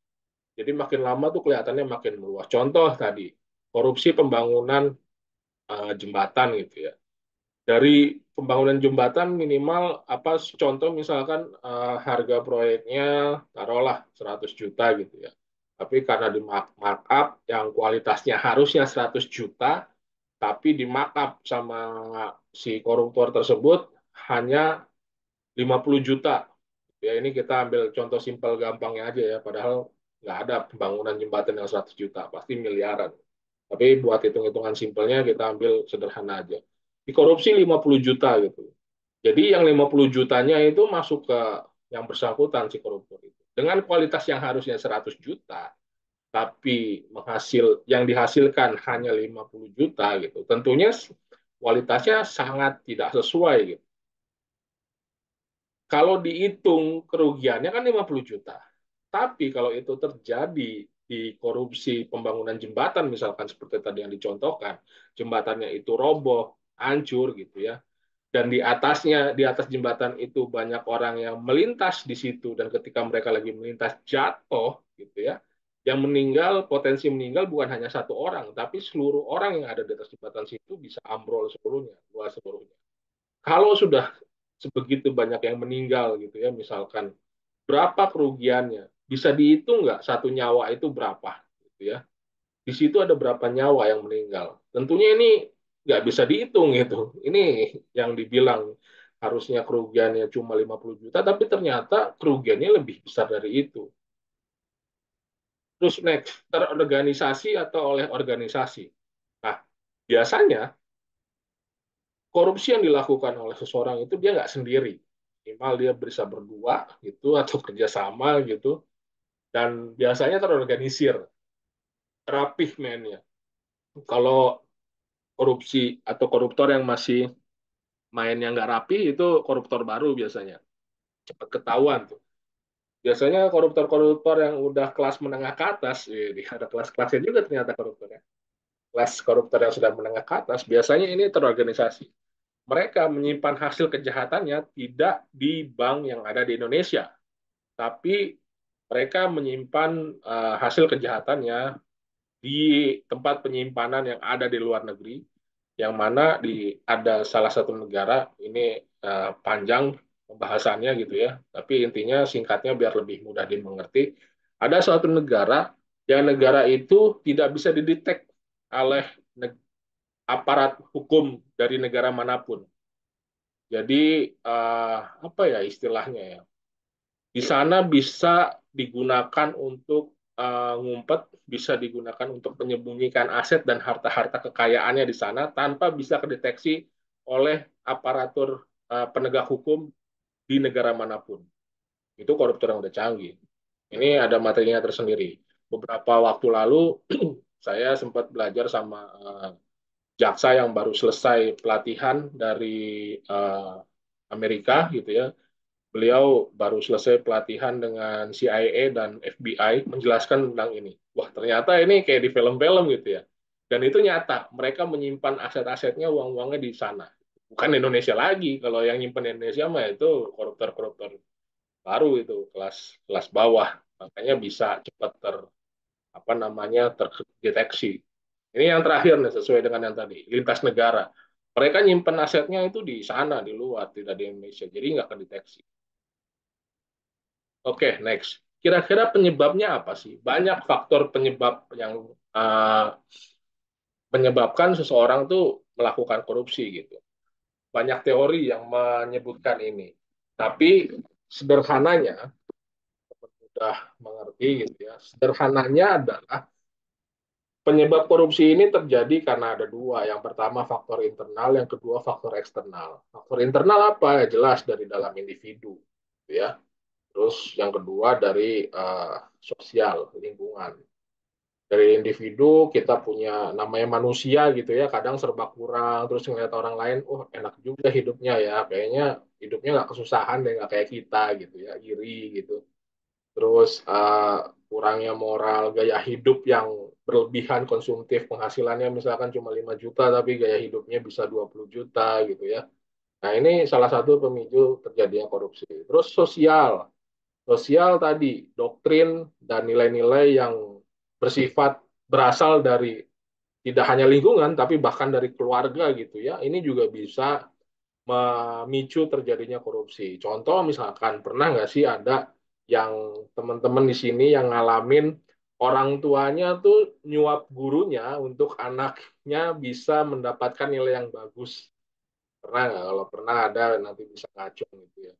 Jadi makin lama tuh kelihatannya makin meluas. Contoh tadi, korupsi pembangunan jembatan gitu ya. Dari pembangunan jembatan minimal apa contoh misalkan harga proyeknya taruhlah 100 juta gitu ya. Tapi karena di markup yang kualitasnya harusnya 100 juta, tapi di markup sama si koruptor tersebut hanya 50 juta. Ya ini kita ambil contoh simpel gampangnya aja ya, padahal nggak ada pembangunan jembatan yang 100 juta, pasti miliaran. Tapi buat hitung-hitungan simpelnya kita ambil sederhana aja. Dikorupsi 50 juta gitu. Jadi yang 50 jutanya itu masuk ke yang bersangkutan si koruptor itu. Dengan kualitas yang harusnya 100 juta, tapi yang dihasilkan hanya 50 juta gitu. Tentunya kualitasnya sangat tidak sesuai gitu. Kalau dihitung kerugiannya kan 50 juta. Tapi kalau itu terjadi di korupsi pembangunan jembatan misalkan seperti tadi yang dicontohkan, jembatannya itu roboh, hancur gitu ya. Dan di atas jembatan itu banyak orang yang melintas di situ dan ketika mereka lagi melintas jatuh gitu ya. Yang meninggal, potensi meninggal bukan hanya satu orang, tapi seluruh orang yang ada di atas jembatan situ bisa ambrol seluruhnya, luas seluruhnya. Kalau sudah sebegitu banyak yang meninggal gitu ya, misalkan berapa kerugiannya? Bisa dihitung nggak satu nyawa itu berapa? Gitu ya. Di situ ada berapa nyawa yang meninggal? Tentunya ini nggak bisa dihitung gitu. Ini yang dibilang harusnya kerugiannya cuma 50 juta, tapi ternyata kerugiannya lebih besar dari itu. Terus next, terorganisasi atau oleh organisasi. Nah, biasanya korupsi yang dilakukan oleh seseorang itu dia nggak sendiri. Minimal dia bisa berdua gitu atau kerjasama gitu. Dan biasanya terorganisir, rapih mainnya. Kalau korupsi atau koruptor yang masih main yang nggak rapi itu koruptor baru biasanya. Cepat ketahuan tuh. Biasanya koruptor-koruptor yang udah kelas menengah ke atas, ada kelas-kelasnya juga ternyata koruptornya. Kelas koruptor yang sudah menengah ke atas, biasanya ini terorganisasi. Mereka menyimpan hasil kejahatannya tidak di bank yang ada di Indonesia, tapi mereka menyimpan hasil kejahatannya di tempat penyimpanan yang ada di luar negeri, yang mana ada salah satu negara, ini panjang pembahasannya gitu ya, tapi intinya singkatnya biar lebih mudah dimengerti, ada suatu negara yang negara itu tidak bisa didetek oleh aparat hukum dari negara manapun. Jadi apa ya istilahnya ya? Di sana bisa digunakan untuk ngumpet, bisa digunakan untuk menyembunyikan aset dan harta-harta kekayaannya di sana tanpa bisa kedeteksi oleh aparatur penegak hukum di negara manapun. Itu koruptor yang udah canggih. Ini ada materinya tersendiri. Beberapa waktu lalu saya sempat belajar sama jaksa yang baru selesai pelatihan dari Amerika gitu ya. Beliau baru selesai pelatihan dengan CIA dan FBI menjelaskan tentang ini. Wah, ternyata ini kayak di film-film gitu ya. Dan itu nyata, mereka menyimpan aset-asetnya, uang-uangnya di sana. Bukan Indonesia lagi. Kalau yang nyimpan Indonesia mah itu koruptor-koruptor baru itu, kelas kelas bawah. Makanya bisa cepat apa namanya terdeteksi. Ini yang terakhir nih sesuai dengan yang tadi, lintas negara. Mereka nyimpen asetnya itu di sana, di luar, tidak di Indonesia. Jadi nggak kedeteksi. Oke, next. Kira-kira penyebabnya apa sih? Banyak faktor penyebab yang uh, menyebabkan seseorang tuh melakukan korupsi gitu. Banyak teori yang menyebutkan ini. Tapi sederhananya, mudah mengerti gitu ya. Sederhananya adalah penyebab korupsi ini terjadi karena ada dua. Yang pertama faktor internal, yang kedua faktor eksternal. Faktor internal apa? Ya jelas dari dalam individu, gitu ya. Terus yang kedua dari sosial, lingkungan. Dari individu kita punya namanya manusia gitu ya, kadang serba kurang, terus ngeliat orang lain, oh enak juga hidupnya ya, kayaknya hidupnya nggak kesusahan deh, nggak kayak kita gitu ya, iri gitu. Terus kurangnya moral, gaya hidup yang berlebihan konsumtif, penghasilannya misalkan cuma 5 juta tapi gaya hidupnya bisa 20 juta gitu ya. Nah, ini salah satu pemicu terjadinya korupsi. Terus sosial. Sosial tadi, doktrin dan nilai-nilai yang bersifat berasal dari tidak hanya lingkungan tapi bahkan dari keluarga gitu ya. Ini juga bisa memicu terjadinya korupsi. Contoh misalkan pernah nggak sih ada yang teman-teman di sini yang ngalamin orang tuanya tuh nyuap gurunya untuk anaknya bisa mendapatkan nilai yang bagus. Pernah nggak? Kalau pernah ada nanti bisa ngacung gitu ya.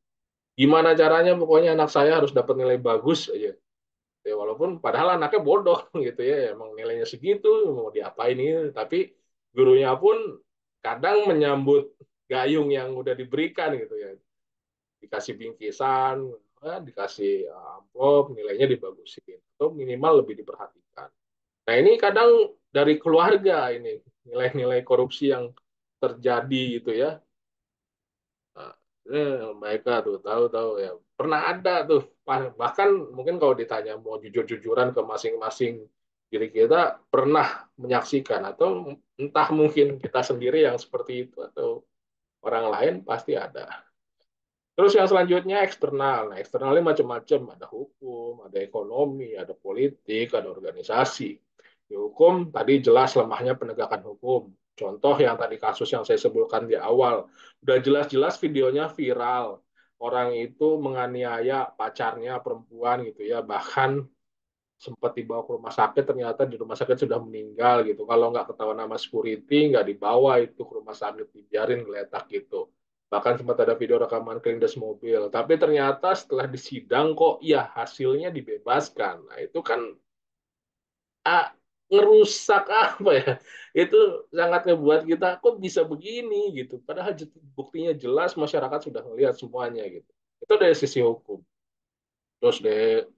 Gimana caranya pokoknya anak saya harus dapat nilai bagus aja. Ya, walaupun padahal anaknya bodoh gitu ya, emang nilainya segitu mau diapain ini, tapi gurunya pun kadang menyambut gayung yang udah diberikan gitu ya, dikasih bingkisan, dikasih amplop, nilainya dibagusin atau minimal lebih diperhatikan. Nah ini kadang dari keluarga ini nilai-nilai korupsi yang terjadi gitu ya. Nah, mereka tuh tahu-tahu ya pernah ada tuh, bahkan mungkin kalau ditanya mau jujur-jujuran ke masing-masing diri kita pernah menyaksikan atau entah mungkin kita sendiri yang seperti itu atau orang lain pasti ada. Terus yang selanjutnya eksternal. Nah, eksternal ini macam-macam, ada hukum, ada ekonomi, ada politik, ada organisasi. Di hukum tadi jelas lemahnya penegakan hukum. Contoh yang tadi kasus yang saya sebutkan di awal, udah jelas-jelas videonya viral. Orang itu menganiaya pacarnya perempuan gitu ya, bahkan sempat dibawa ke rumah sakit, ternyata di rumah sakit sudah meninggal gitu. Kalau nggak ketahuan nama security, nggak dibawa itu ke rumah sakit, dibiarin geletak gitu. Bahkan sempat ada video rekaman kelindes mobil. Tapi ternyata setelah disidang kok ya hasilnya dibebaskan. Nah itu kan ah, ngerusak apa ya? Itu sangat ngebuat kita kok bisa begini gitu. Padahal buktinya jelas masyarakat sudah melihat semuanya gitu. Itu dari sisi hukum. Terus dari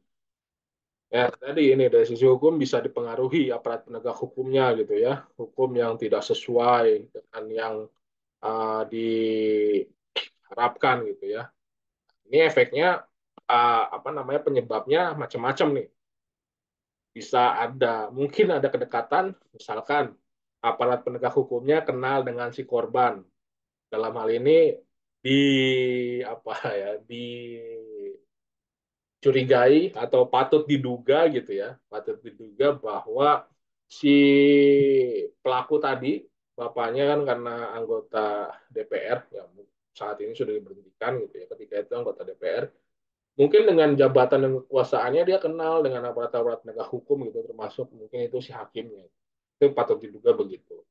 ya, tadi ini dari sisi hukum bisa dipengaruhi aparat penegak hukumnya gitu ya. Hukum yang tidak sesuai dengan yang diharapkan gitu ya. Ini efeknya apa namanya penyebabnya macam-macam nih. Bisa ada mungkin ada kedekatan, misalkan aparat penegak hukumnya kenal dengan si korban. Dalam hal ini di apa ya, dicurigai atau patut diduga gitu ya, patut diduga bahwa si pelaku tadi, bapaknya kan karena anggota DPR, ya saat ini sudah diberhentikan gitu ya, ketika itu anggota DPR, mungkin dengan jabatan dan kekuasaannya dia kenal dengan aparat-aparat penegak hukum gitu, termasuk mungkin itu si hakimnya. Itu patut diduga begitu.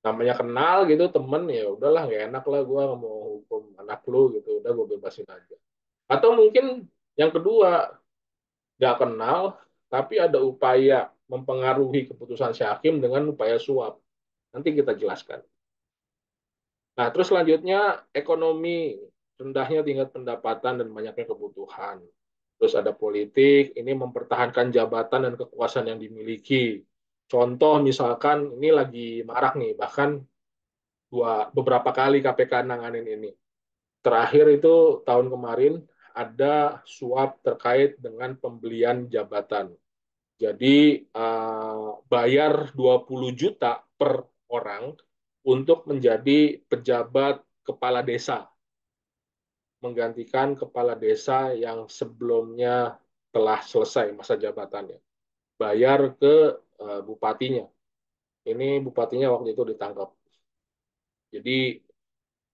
Namanya kenal gitu temen, ya udahlah gak enak lah gue mau hukum anak lu gitu, udah gue bebasin aja. Atau mungkin yang kedua, nggak kenal, tapi ada upaya mempengaruhi keputusan si hakim dengan upaya suap. Nanti kita jelaskan. Nah, terus selanjutnya ekonomi, rendahnya tingkat pendapatan dan banyaknya kebutuhan. Terus ada politik, ini mempertahankan jabatan dan kekuasaan yang dimiliki. Contoh misalkan ini lagi marak nih, bahkan beberapa kali KPK nanganin ini. Terakhir itu tahun kemarin ada suap terkait dengan pembelian jabatan. Jadi bayar 20 juta per orang untuk menjadi pejabat kepala desa, menggantikan kepala desa yang sebelumnya telah selesai masa jabatannya. Bayar ke bupatinya. Ini bupatinya waktu itu ditangkap. Jadi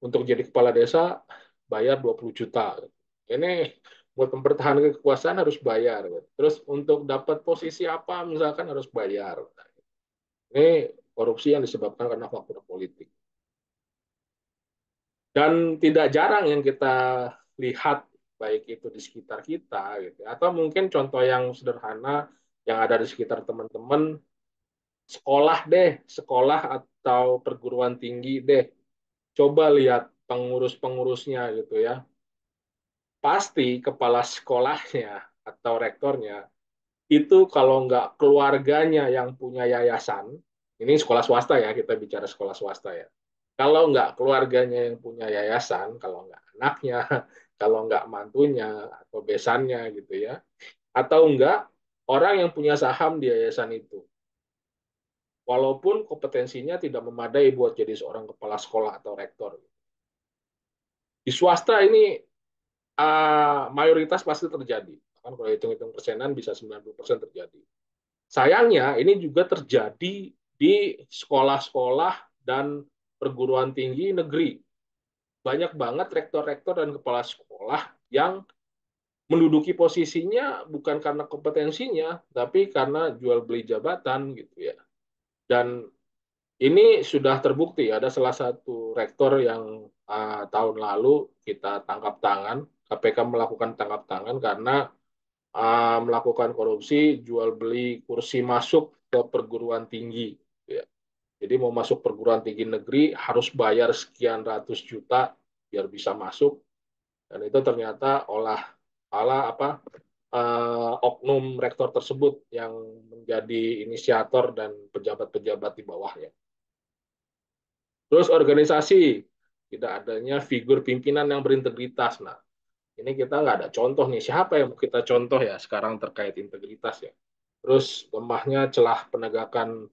untuk jadi kepala desa bayar 20 juta. Ini buat mempertahankan kekuasaan harus bayar. Terus untuk dapat posisi apa misalkan harus bayar. Ini korupsi yang disebabkan karena faktor politik. Dan tidak jarang yang kita lihat baik itu di sekitar kita gitu. Atau mungkin contoh yang sederhana yang ada di sekitar teman-teman, sekolah deh, sekolah atau perguruan tinggi deh. Coba lihat pengurus-pengurusnya gitu ya. Pasti kepala sekolahnya atau rektornya itu kalau nggak keluarganya yang punya yayasan, ini sekolah swasta ya, kita bicara sekolah swasta ya. Kalau nggak keluarganya yang punya yayasan, kalau nggak anaknya, kalau nggak mantunya atau besannya gitu ya, atau nggak orang yang punya saham di yayasan itu, walaupun kompetensinya tidak memadai buat jadi seorang kepala sekolah atau rektor. Di swasta ini mayoritas pasti terjadi. Kan kalau hitung-hitung persenan bisa 90% terjadi. Sayangnya ini juga terjadi di sekolah-sekolah dan perguruan tinggi negeri. Banyak banget rektor-rektor dan kepala sekolah yang menduduki posisinya bukan karena kompetensinya, tapi karena jual beli jabatan gitu ya. Dan ini sudah terbukti, ada salah satu rektor yang tahun lalu kita tangkap tangan, KPK melakukan tangkap tangan karena melakukan korupsi jual beli kursi masuk ke perguruan tinggi. Ya. Jadi mau masuk perguruan tinggi negeri harus bayar sekian ratus juta biar bisa masuk. Dan itu ternyata ala oknum rektor tersebut yang menjadi inisiator dan pejabat-pejabat di bawahnya. Terus organisasi, tidak adanya figur pimpinan yang berintegritas. Nah, ini kita nggak ada contoh nih. Siapa yang kita contoh ya sekarang terkait integritas ya. Terus lemahnya celah penegakan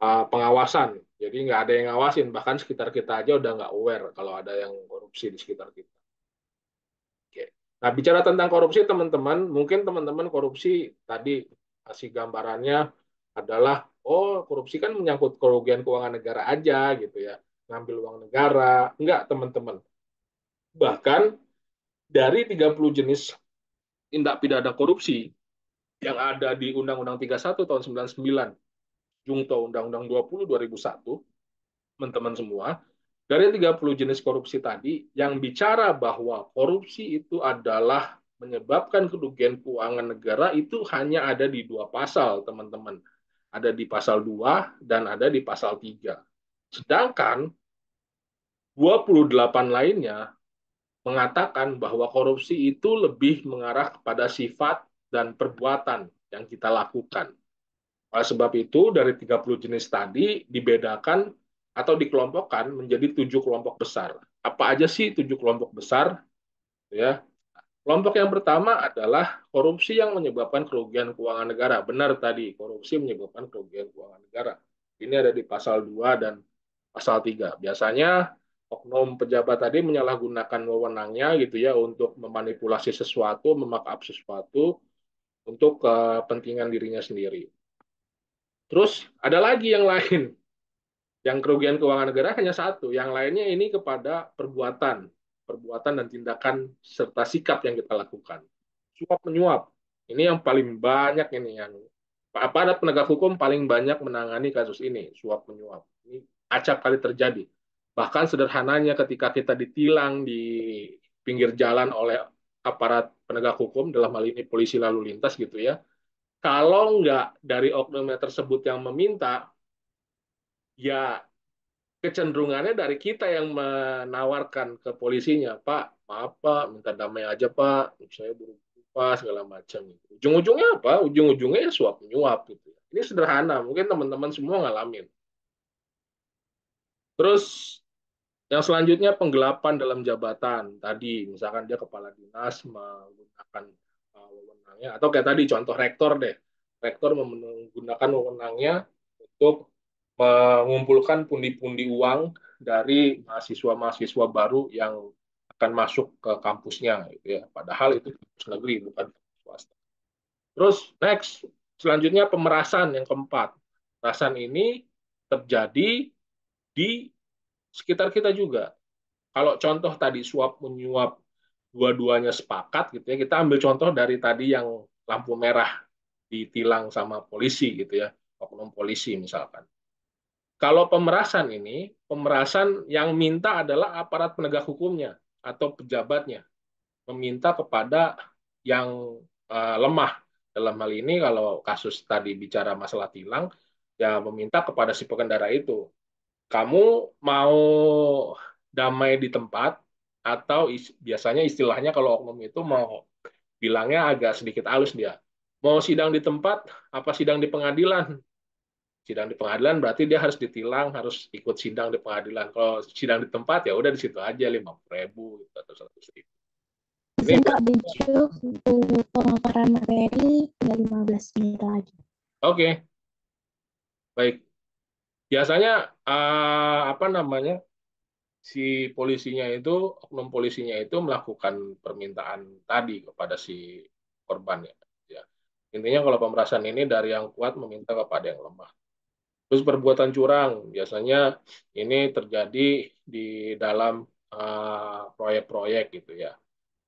pengawasan. Jadi nggak ada yang ngawasin. Bahkan sekitar kita aja udah nggak aware kalau ada yang korupsi di sekitar kita. Oke. Nah, bicara tentang korupsi, teman-teman, mungkin teman-teman korupsi tadi kasih gambarannya adalah, oh korupsi kan menyangkut kerugian keuangan negara aja gitu ya. Ngambil uang negara. Enggak, teman-teman. Bahkan dari 30 jenis tindak pidana korupsi yang ada di Undang-Undang 31 tahun 99, Jungto Undang-Undang 20 2001, teman-teman semua, dari 30 jenis korupsi tadi yang bicara bahwa korupsi itu adalah menyebabkan kerugian keuangan negara itu hanya ada di dua pasal, teman-teman. Ada di pasal 2 dan ada di pasal 3. Sedangkan 28 lainnya mengatakan bahwa korupsi itu lebih mengarah kepada sifat dan perbuatan yang kita lakukan. Oleh sebab itu, dari 30 jenis tadi dibedakan atau dikelompokkan menjadi 7 kelompok besar. Apa aja sih 7 kelompok besar? Ya, kelompok yang pertama adalah korupsi yang menyebabkan kerugian keuangan negara. Benar tadi, korupsi menyebabkan kerugian keuangan negara. Ini ada di pasal 2 dan pasal 3. Biasanya oknum pejabat tadi menyalahgunakan wewenangnya gitu ya untuk memanipulasi sesuatu, memakap sesuatu untuk kepentingan dirinya sendiri. Terus ada lagi yang lain. Yang kerugian keuangan negara hanya satu. Yang lainnya ini kepada perbuatan. Perbuatan dan tindakan serta sikap yang kita lakukan. Suap menyuap. Ini yang paling banyak ini. Yang aparat penegak hukum paling banyak menangani kasus ini. Suap menyuap. Ini acap kali terjadi. Bahkan sederhananya ketika kita ditilang di pinggir jalan oleh aparat penegak hukum, dalam hal ini polisi lalu lintas gitu ya, kalau nggak dari oknumnya tersebut yang meminta, ya kecenderungannya dari kita yang menawarkan ke polisinya, Pak, maaf Pak, minta damai aja Pak, saya buru-buru Pak, segala macam. Ujung-ujungnya apa? Ujung-ujungnya ya suap menyuap gitu. Ini sederhana, mungkin teman-teman semua ngalamin. Terus yang selanjutnya penggelapan dalam jabatan. Tadi misalkan dia kepala dinas menggunakan wewenangnya, atau kayak tadi contoh rektor deh. Rektor menggunakan wewenangnya untuk mengumpulkan pundi-pundi uang dari mahasiswa-mahasiswa baru yang akan masuk ke kampusnya gitu ya. Padahal itu kampus negeri bukan kampus swasta. Terus next, selanjutnya pemerasan yang keempat. Pemerasan ini terjadi di sekitar kita juga. Kalau contoh tadi suap menyuap dua-duanya sepakat gitu ya, kita ambil contoh dari tadi yang lampu merah ditilang sama polisi gitu ya, oknum polisi misalkan. Kalau pemerasan ini, pemerasan yang minta adalah aparat penegak hukumnya atau pejabatnya, meminta kepada yang lemah. Dalam hal ini kalau kasus tadi bicara masalah tilang, ya meminta kepada si pengendara itu, kamu mau damai di tempat atau biasanya istilahnya kalau oknum itu mau bilangnya agak sedikit halus dia. Mau sidang di tempat apa sidang di pengadilan? Sidang di pengadilan berarti dia harus ditilang, harus ikut sidang di pengadilan. Kalau sidang di tempat ya udah di situ aja 50.000 gitu, atau 100.000. Ini Izin Kak Bincu, untuk pemaparan materi tinggal 15 menit lagi. oke, baik. Biasanya apa namanya si polisinya itu, oknum polisinya itu melakukan permintaan tadi kepada si korban ya. Ya. Intinya kalau pemerasan ini dari yang kuat meminta kepada yang lemah. Terus perbuatan curang, biasanya ini terjadi di dalam proyek-proyek gitu ya.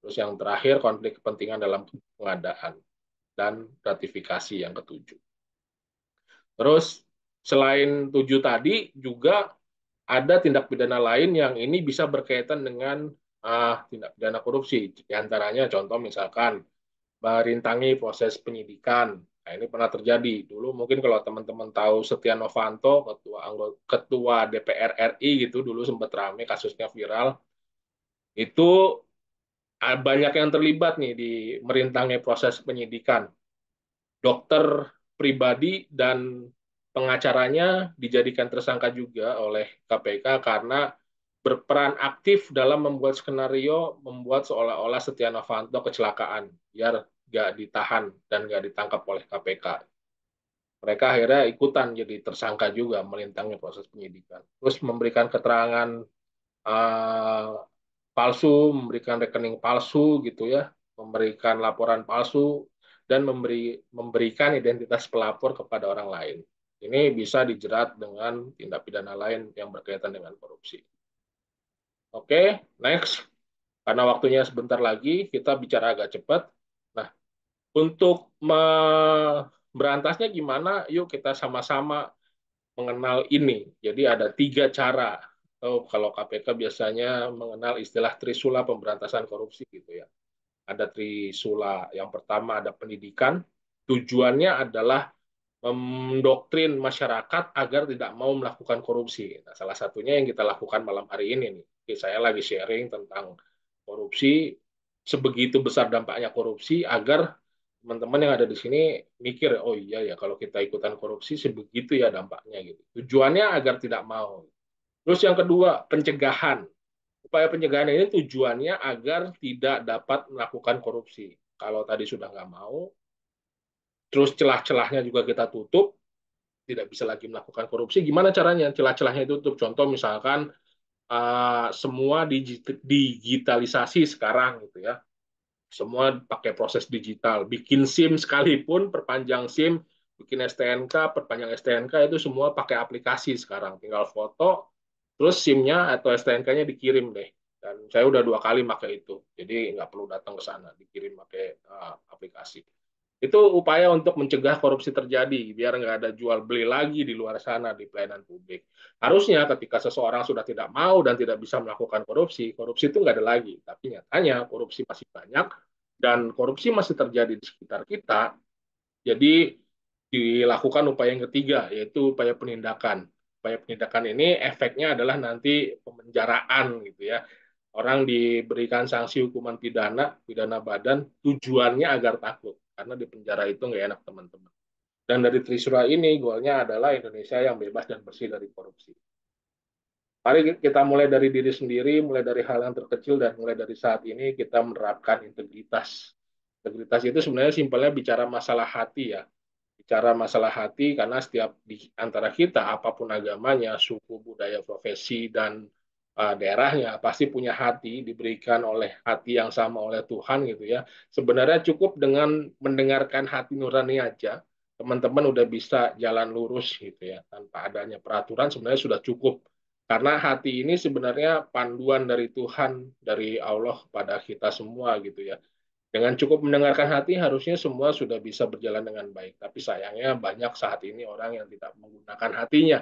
Terus yang terakhir konflik kepentingan dalam pengadaan dan gratifikasi yang ketujuh. Terus selain tujuh tadi juga ada tindak pidana lain yang ini bisa berkaitan dengan tindak pidana korupsi. Di antaranya contoh misalkan merintangi proses penyidikan. Nah, ini pernah terjadi. Dulu mungkin kalau teman-teman tahu Setia Novanto, ketua DPR RI gitu, dulu sempat ramai kasusnya viral. Itu banyak yang terlibat nih di merintangi proses penyidikan. Dokter pribadi dan pengacaranya dijadikan tersangka juga oleh KPK karena berperan aktif dalam membuat skenario, membuat seolah-olah Setia Novanto kecelakaan, biar nggak ditahan dan nggak ditangkap oleh KPK. Mereka akhirnya ikutan jadi tersangka juga melintangi proses penyidikan. Terus memberikan keterangan uh, palsu, memberikan rekening palsu gitu ya, memberikan laporan palsu dan memberikan identitas pelapor kepada orang lain. Ini bisa dijerat dengan tindak pidana lain yang berkaitan dengan korupsi. Oke, next. Karena waktunya sebentar lagi, kita bicara agak cepat. Nah, untuk berantasnya gimana? Yuk kita sama-sama mengenal ini. Jadi ada tiga cara. Atau kalau KPK biasanya mengenal istilah trisula pemberantasan korupsi gitu ya. Ada trisula. Yang pertama ada pendidikan. Tujuannya adalah mendoktrin masyarakat agar tidak mau melakukan korupsi. Nah, salah satunya yang kita lakukan malam hari ini nih. Saya lagi sharing tentang korupsi, sebegitu besar dampaknya korupsi agar teman-teman yang ada di sini mikir, oh iya ya kalau kita ikutan korupsi sebegitu ya dampaknya gitu. Tujuannya agar tidak mau. Terus yang kedua, pencegahan. Upaya pencegahan ini tujuannya agar tidak dapat melakukan korupsi. Kalau tadi sudah nggak mau, terus celah-celahnya juga kita tutup, tidak bisa lagi melakukan korupsi. Gimana caranya celah-celahnya itu tutup? Contoh misalkan semua digitalisasi sekarang gitu ya. Semua pakai proses digital. Bikin SIM sekalipun, perpanjang SIM, bikin STNK, perpanjang STNK itu semua pakai aplikasi sekarang. Tinggal foto, terus SIM-nya atau STNK-nya dikirim deh. Dan saya udah 2 kali pakai itu. Jadi nggak perlu datang ke sana, dikirim pakai aplikasi. Itu upaya untuk mencegah korupsi terjadi, biar nggak ada jual beli lagi di luar sana di pelayanan publik. Harusnya ketika seseorang sudah tidak mau dan tidak bisa melakukan korupsi, korupsi itu nggak ada lagi. Tapi nyatanya korupsi masih banyak dan korupsi masih terjadi di sekitar kita. Jadi dilakukan upaya yang ketiga, yaitu upaya penindakan. Upaya penindakan ini efeknya adalah nanti pemenjaraan gitu ya. Orang diberikan sanksi hukuman pidana, pidana badan, tujuannya agar takut. Karena di penjara itu nggak enak teman-teman. Dan dari Trisura ini, goalnya adalah Indonesia yang bebas dan bersih dari korupsi. Mari kita mulai dari diri sendiri, mulai dari hal yang terkecil, dan mulai dari saat ini kita menerapkan integritas. Integritas itu sebenarnya simpelnya bicara masalah hati ya. Bicara masalah hati karena setiap di antara kita, apapun agamanya, suku, budaya, profesi, dan daerahnya, pasti punya hati, diberikan oleh hati yang sama oleh Tuhan gitu ya. Sebenarnya cukup dengan mendengarkan hati nurani aja, teman-teman udah bisa jalan lurus gitu ya. Tanpa adanya peraturan sebenarnya sudah cukup. Karena hati ini sebenarnya panduan dari Tuhan, dari Allah kepada kita semua gitu ya. Dengan cukup mendengarkan hati, harusnya semua sudah bisa berjalan dengan baik. Tapi sayangnya banyak saat ini orang yang tidak menggunakan hatinya.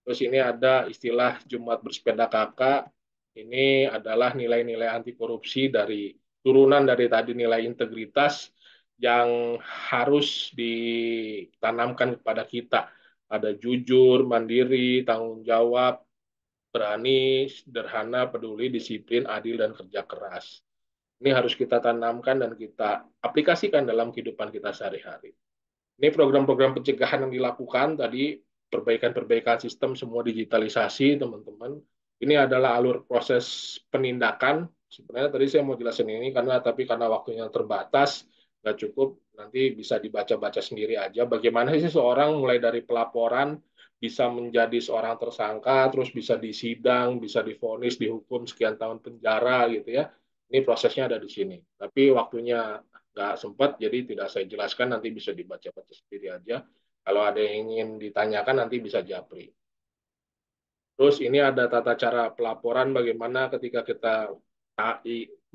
Terus ini ada istilah Jumat bersepeda kakak. Ini adalah nilai-nilai anti korupsi dari turunan dari tadi nilai integritas yang harus ditanamkan kepada kita. Ada jujur, mandiri, tanggung jawab, berani, sederhana, peduli, disiplin, adil, dan kerja keras. Ini harus kita tanamkan dan kita aplikasikan dalam kehidupan kita sehari-hari. Ini program-program pencegahan yang dilakukan tadi, perbaikan-perbaikan sistem semua digitalisasi, teman-teman. Ini adalah alur proses penindakan. Sebenarnya tadi saya mau jelasin ini karena waktunya terbatas, nggak cukup. Nanti bisa dibaca-baca sendiri aja. Bagaimana sih seorang mulai dari pelaporan bisa menjadi seorang tersangka, terus bisa disidang, bisa divonis, dihukum sekian tahun penjara gitu ya. Ini prosesnya ada di sini. Tapi waktunya nggak sempat, jadi tidak saya jelaskan, nanti bisa dibaca-baca sendiri aja. Kalau ada yang ingin ditanyakan, nanti bisa japri. Terus ini ada tata cara pelaporan bagaimana ketika kita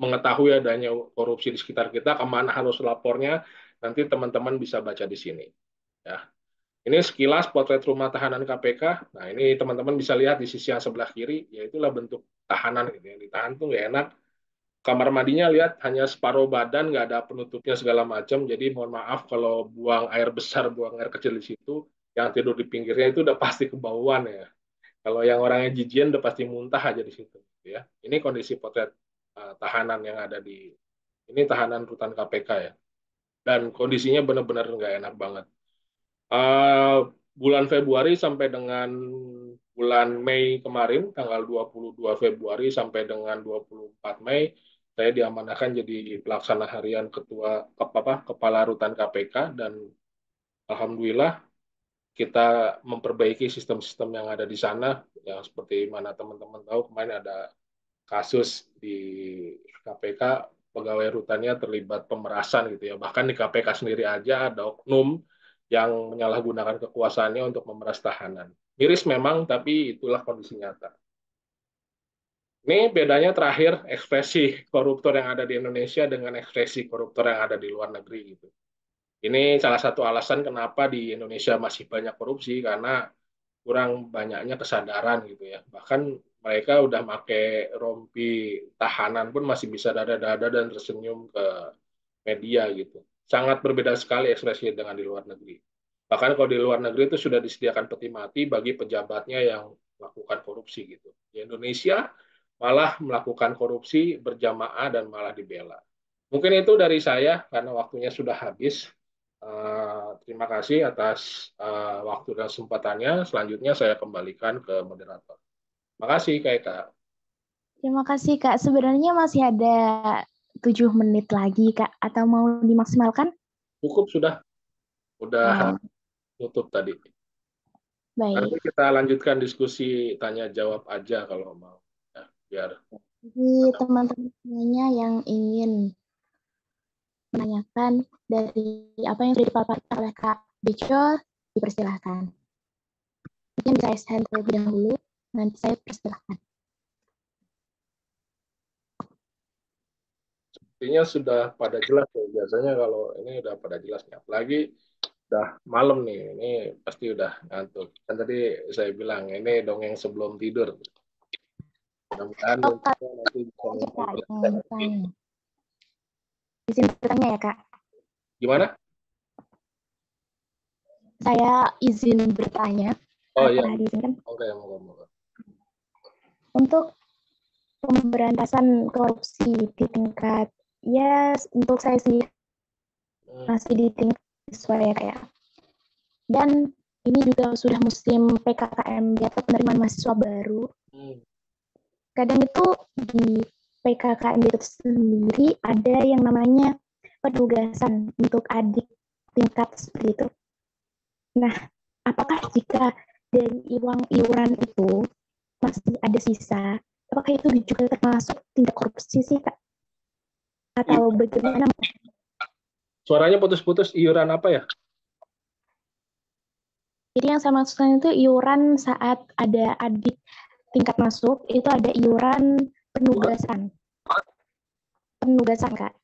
mengetahui adanya korupsi di sekitar kita, kemana harus lapornya, nanti teman-teman bisa baca di sini. Ya. Ini sekilas potret rumah tahanan KPK. Nah, ini teman-teman bisa lihat di sisi yang sebelah kiri, yaitulah bentuk tahanan gitu. Yang ditahan tuh nggak enak. Kamar mandinya lihat hanya separuh badan, nggak ada penutupnya segala macam. Jadi mohon maaf kalau buang air besar, buang air kecil di situ, yang tidur di pinggirnya itu udah pasti kebauan ya. Kalau yang orangnya jijian udah pasti muntah aja di situ. Ya, ini kondisi potret tahanan yang ada di ini tahanan rutan KPK ya. Dan kondisinya benar-benar nggak enak banget. Bulan Februari sampai dengan bulan Mei kemarin, tanggal 22 Februari sampai dengan 24 Mei, saya diamanahkan jadi pelaksana harian kepala rutan KPK, dan alhamdulillah kita memperbaiki sistem-sistem yang ada di sana. Yang seperti mana teman-teman tahu, kemarin ada kasus di KPK, pegawai rutannya terlibat pemerasan gitu ya. Bahkan di KPK sendiri aja ada oknum yang menyalahgunakan kekuasaannya untuk memeras tahanan. Miris memang, tapi itulah kondisi nyata. Ini bedanya terakhir ekspresi koruptor yang ada di Indonesia dengan ekspresi koruptor yang ada di luar negeri gitu. Ini salah satu alasan kenapa di Indonesia masih banyak korupsi, karena kurang banyaknya kesadaran gitu ya. Bahkan mereka udah pakai rompi tahanan pun masih bisa dada-dada dan tersenyum ke media gitu. Sangat berbeda sekali ekspresi dengan di luar negeri. Bahkan kalau di luar negeri itu sudah disediakan peti mati bagi pejabatnya yang melakukan korupsi gitu. Di Indonesia malah melakukan korupsi berjamaah dan malah dibela. Mungkin itu dari saya karena waktunya sudah habis. Terima kasih atas waktu dan kesempatannya. Selanjutnya saya kembalikan ke moderator. Terima kasih, Kak. Terima kasih, Kak. Sebenarnya masih ada 7 menit lagi, Kak. Atau mau dimaksimalkan? Cukup sudah. Udah tutup tadi. Nanti Baik. kita lanjutkan diskusi tanya jawab aja kalau mau. Ya, biar. Jadi teman-teman semuanya yang ingin menanyakan dari apa yang sudah dipaparkan oleh Kak Beco, dipersilahkan. Mungkin saya hand terlebih dahulu, nanti saya persilahkan. Sepertinya sudah pada jelas ya. Biasanya kalau ini udah pada jelas nih. Apalagi udah malam nih, ini pasti udah ngantuk. Kan tadi saya bilang, ini dongeng sebelum tidur. Mudah-mudahan nanti bisa Kak, izin bertanya ya, Kak. Gimana? Saya izin bertanya. Oh iya. Oke, untuk pemberantasan korupsi di tingkat, ya untuk saya sendiri masih di tingkat siswa ya, Kak. Dan ini juga sudah musim PKKMB atau penerimaan mahasiswa baru. Kadang itu di PKKMB itu sendiri ada yang namanya penugasan untuk adik tingkat seperti itu. Nah, apakah jika dari uang iuran itu masih ada sisa, apakah itu juga termasuk tindak korupsi sih, Kak? Atau bagaimana? Suaranya putus-putus, iuran apa ya? Jadi yang saya maksudkan itu iuran saat ada adik tingkat masuk itu ada iuran penugasan. Penugasan, Kak.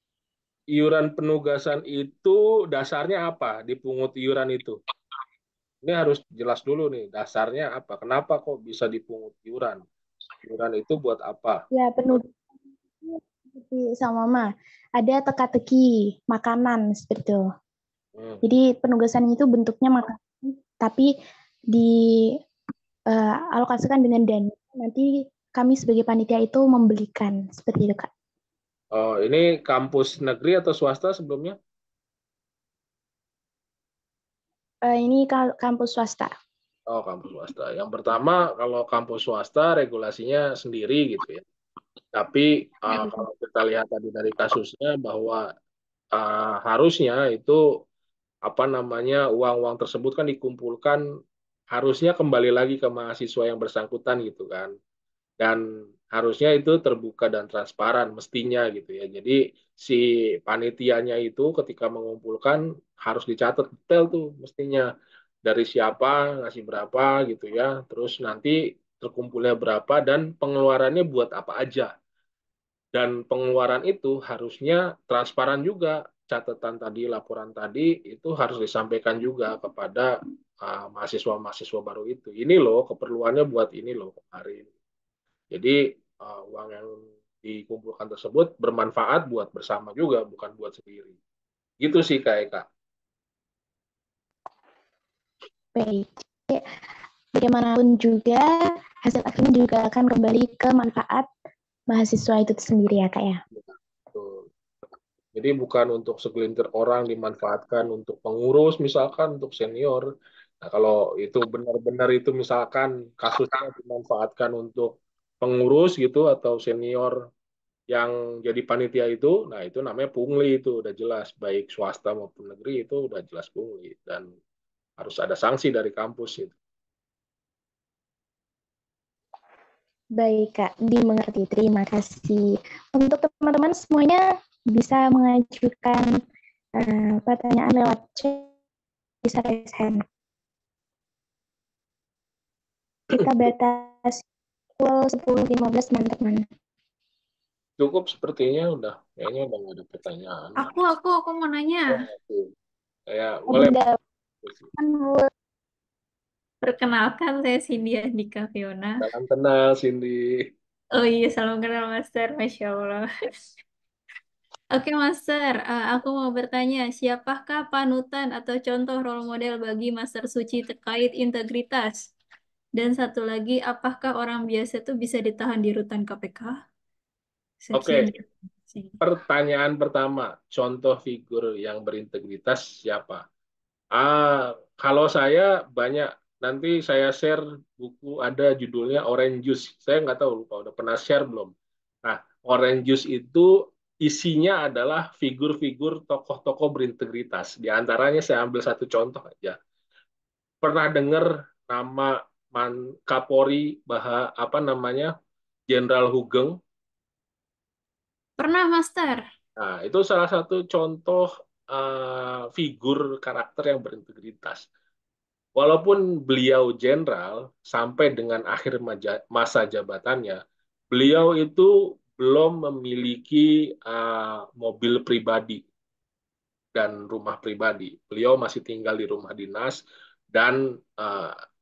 Iuran penugasan itu dasarnya apa? Dipungut iuran itu. Ini harus jelas dulu nih, dasarnya apa? Kenapa kok bisa dipungut iuran? Iuran itu buat apa? Ya, penugasan seperti sama Mama. Ada teka-teki makanan seperti itu. Jadi penugasan itu bentuknya makanan, tapi dialokasikan dengan dana. Nanti kami sebagai panitia itu membelikan seperti itu, Kak. Oh, ini kampus negeri atau swasta sebelumnya? Ini kampus swasta. Oh, kampus swasta. Yang pertama, kalau kampus swasta regulasinya sendiri gitu ya. Tapi kalau kita lihat tadi dari kasusnya bahwa harusnya itu apa namanya uang-uang tersebut kan dikumpulkan harusnya kembali lagi ke mahasiswa yang bersangkutan gitu kan. Dan harusnya itu terbuka dan transparan mestinya gitu ya. Jadi si panitianya itu ketika mengumpulkan harus dicatat detail tuh mestinya dari siapa ngasih berapa gitu ya. Terus nanti terkumpulnya berapa dan pengeluarannya buat apa aja. Dan pengeluaran itu harusnya transparan juga. Catatan tadi, laporan tadi itu harus disampaikan juga kepada mahasiswa-mahasiswa baru itu. Ini loh keperluannya buat ini loh kemarin. Jadi uang yang dikumpulkan tersebut bermanfaat buat bersama juga, bukan buat sendiri. Gitu sih Kak Eka. Baik. Bagaimanapun juga hasil akhirnya juga akan kembali ke manfaat mahasiswa itu sendiri ya, Kak ya. Betul. Jadi bukan untuk segelintir orang dimanfaatkan untuk pengurus misalkan untuk senior. Nah, kalau itu benar-benar itu misalkan kasusnya dimanfaatkan untuk pengurus gitu atau senior yang jadi panitia itu, nah itu namanya pungli itu udah jelas baik swasta maupun negeri itu udah jelas pungli dan harus ada sanksi dari kampus itu. Baik, Kak. Dimengerti. Terima kasih. Untuk teman-teman semuanya bisa mengajukan pertanyaan lewat chat, bisa raise hand. Kita batasi pukul 10.15, teman-teman. Cukup sepertinya udah kayaknya udah nggak ada pertanyaan. Aku mau nanya. Saya boleh. Bunda, Perkenalkan, saya Cindy Andika Fiona. Salam kenal Cindy. Oh iya, salam kenal Master. Masya Allah. Oke, Master. Aku mau bertanya, siapakah panutan atau contoh role model bagi Master Suci terkait integritas? Dan satu lagi, apakah orang biasa itu bisa ditahan di rutan KPK? Sekian. Oke, pertanyaan pertama, contoh figur yang berintegritas siapa? Kalau saya banyak, nanti saya share buku ada judulnya Orange Juice. Saya nggak tahu lupa udah pernah share belum. Nah, Orange Juice itu isinya adalah figur-figur tokoh-tokoh berintegritas. Di antaranya saya ambil satu contoh aja. Pernah dengar nama Kapolri apa namanya Jenderal Hugeng? Pernah, Master? Nah, itu salah satu contoh figur karakter yang berintegritas. Walaupun beliau jenderal sampai dengan akhir masa jabatannya, beliau itu belum memiliki mobil pribadi dan rumah pribadi. Beliau masih tinggal di rumah dinas dan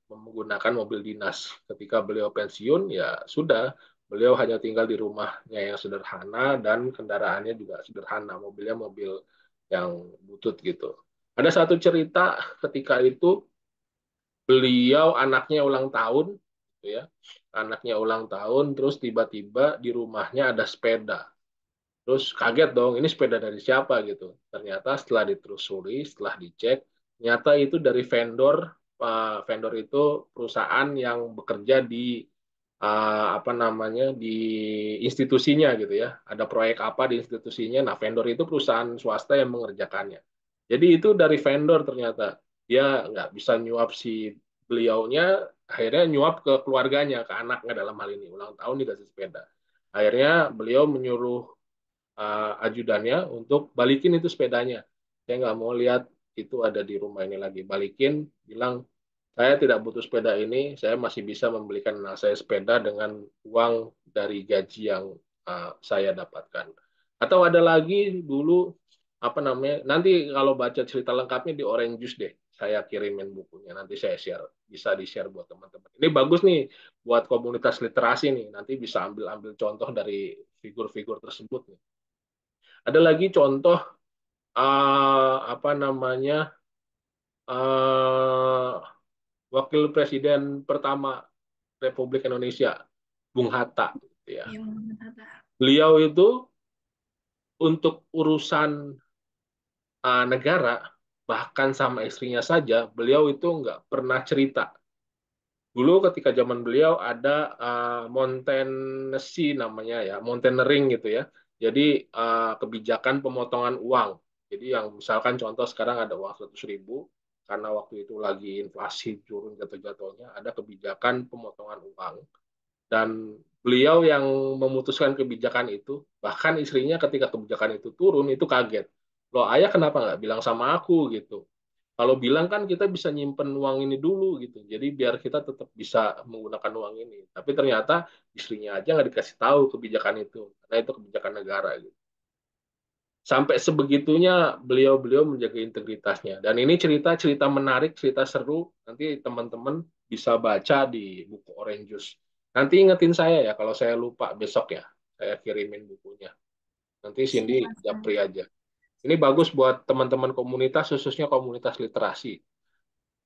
menggunakan mobil dinas. Ketika beliau pensiun, ya sudah, beliau hanya tinggal di rumahnya yang sederhana dan kendaraannya juga sederhana. Mobilnya mobil yang butut gitu. Ada satu cerita ketika itu beliau anaknya ulang tahun, gitu ya. Anaknya ulang tahun, terus tiba-tiba di rumahnya ada sepeda. Terus kaget dong, ini sepeda dari siapa gitu. Ternyata setelah ditelusuri, setelah dicek, ternyata itu dari vendor. Vendor itu perusahaan yang bekerja di apa namanya di institusinya gitu ya. Ada proyek apa di institusinya. Nah, vendor itu perusahaan swasta yang mengerjakannya. Jadi itu dari vendor ternyata dia nggak bisa nyuap si beliaunya, akhirnya nyuap ke keluarganya, ke anaknya dalam hal ini ulang tahun dikasih sepeda. Akhirnya beliau menyuruh ajudannya untuk balikin itu sepedanya. Saya nggak mau lihat itu ada di rumah ini lagi. Balikin, bilang Saya tidak butuh sepeda ini, saya masih bisa membelikan anak saya sepeda dengan uang dari gaji yang saya dapatkan. Atau ada lagi dulu apa namanya? Nanti kalau baca cerita lengkapnya di Orange Juice deh. Saya kirimin bukunya, nanti saya share, bisa di-share buat teman-teman. Ini bagus nih buat komunitas literasi nih. Nanti bisa ambil-ambil contoh dari figur-figur tersebut nih. Ada lagi contoh apa namanya? eh, Wakil Presiden pertama Republik Indonesia, Bung Hatta. Gitu ya. Yang Tata. Beliau itu untuk urusan negara, bahkan sama istrinya saja, beliau itu nggak pernah cerita. Dulu ketika zaman beliau ada Montenesi namanya ya, Mountaineering gitu ya. Jadi kebijakan pemotongan uang. Jadi yang misalkan contoh sekarang ada uang 100.000, karena waktu itu lagi inflasi turun jatuh-jatuhnya, ada kebijakan pemotongan uang. Dan beliau yang memutuskan kebijakan itu, bahkan istrinya ketika kebijakan itu turun, itu kaget. Loh, ayah kenapa nggak bilang sama aku gitu? Kalau bilang kan kita bisa nyimpen uang ini dulu gitu. Jadi biar kita tetap bisa menggunakan uang ini. Tapi ternyata istrinya aja nggak dikasih tahu kebijakan itu. Karena itu kebijakan negara gitu. Sampai sebegitunya beliau-beliau menjaga integritasnya. Dan ini cerita-cerita menarik, cerita seru. Nanti teman-teman bisa baca di buku Orange Juice. Nanti ingetin saya ya kalau saya lupa besok ya. Saya kirimin bukunya. Nanti Cindy japri Silakan. aja. Ini bagus buat teman-teman komunitas, khususnya komunitas literasi.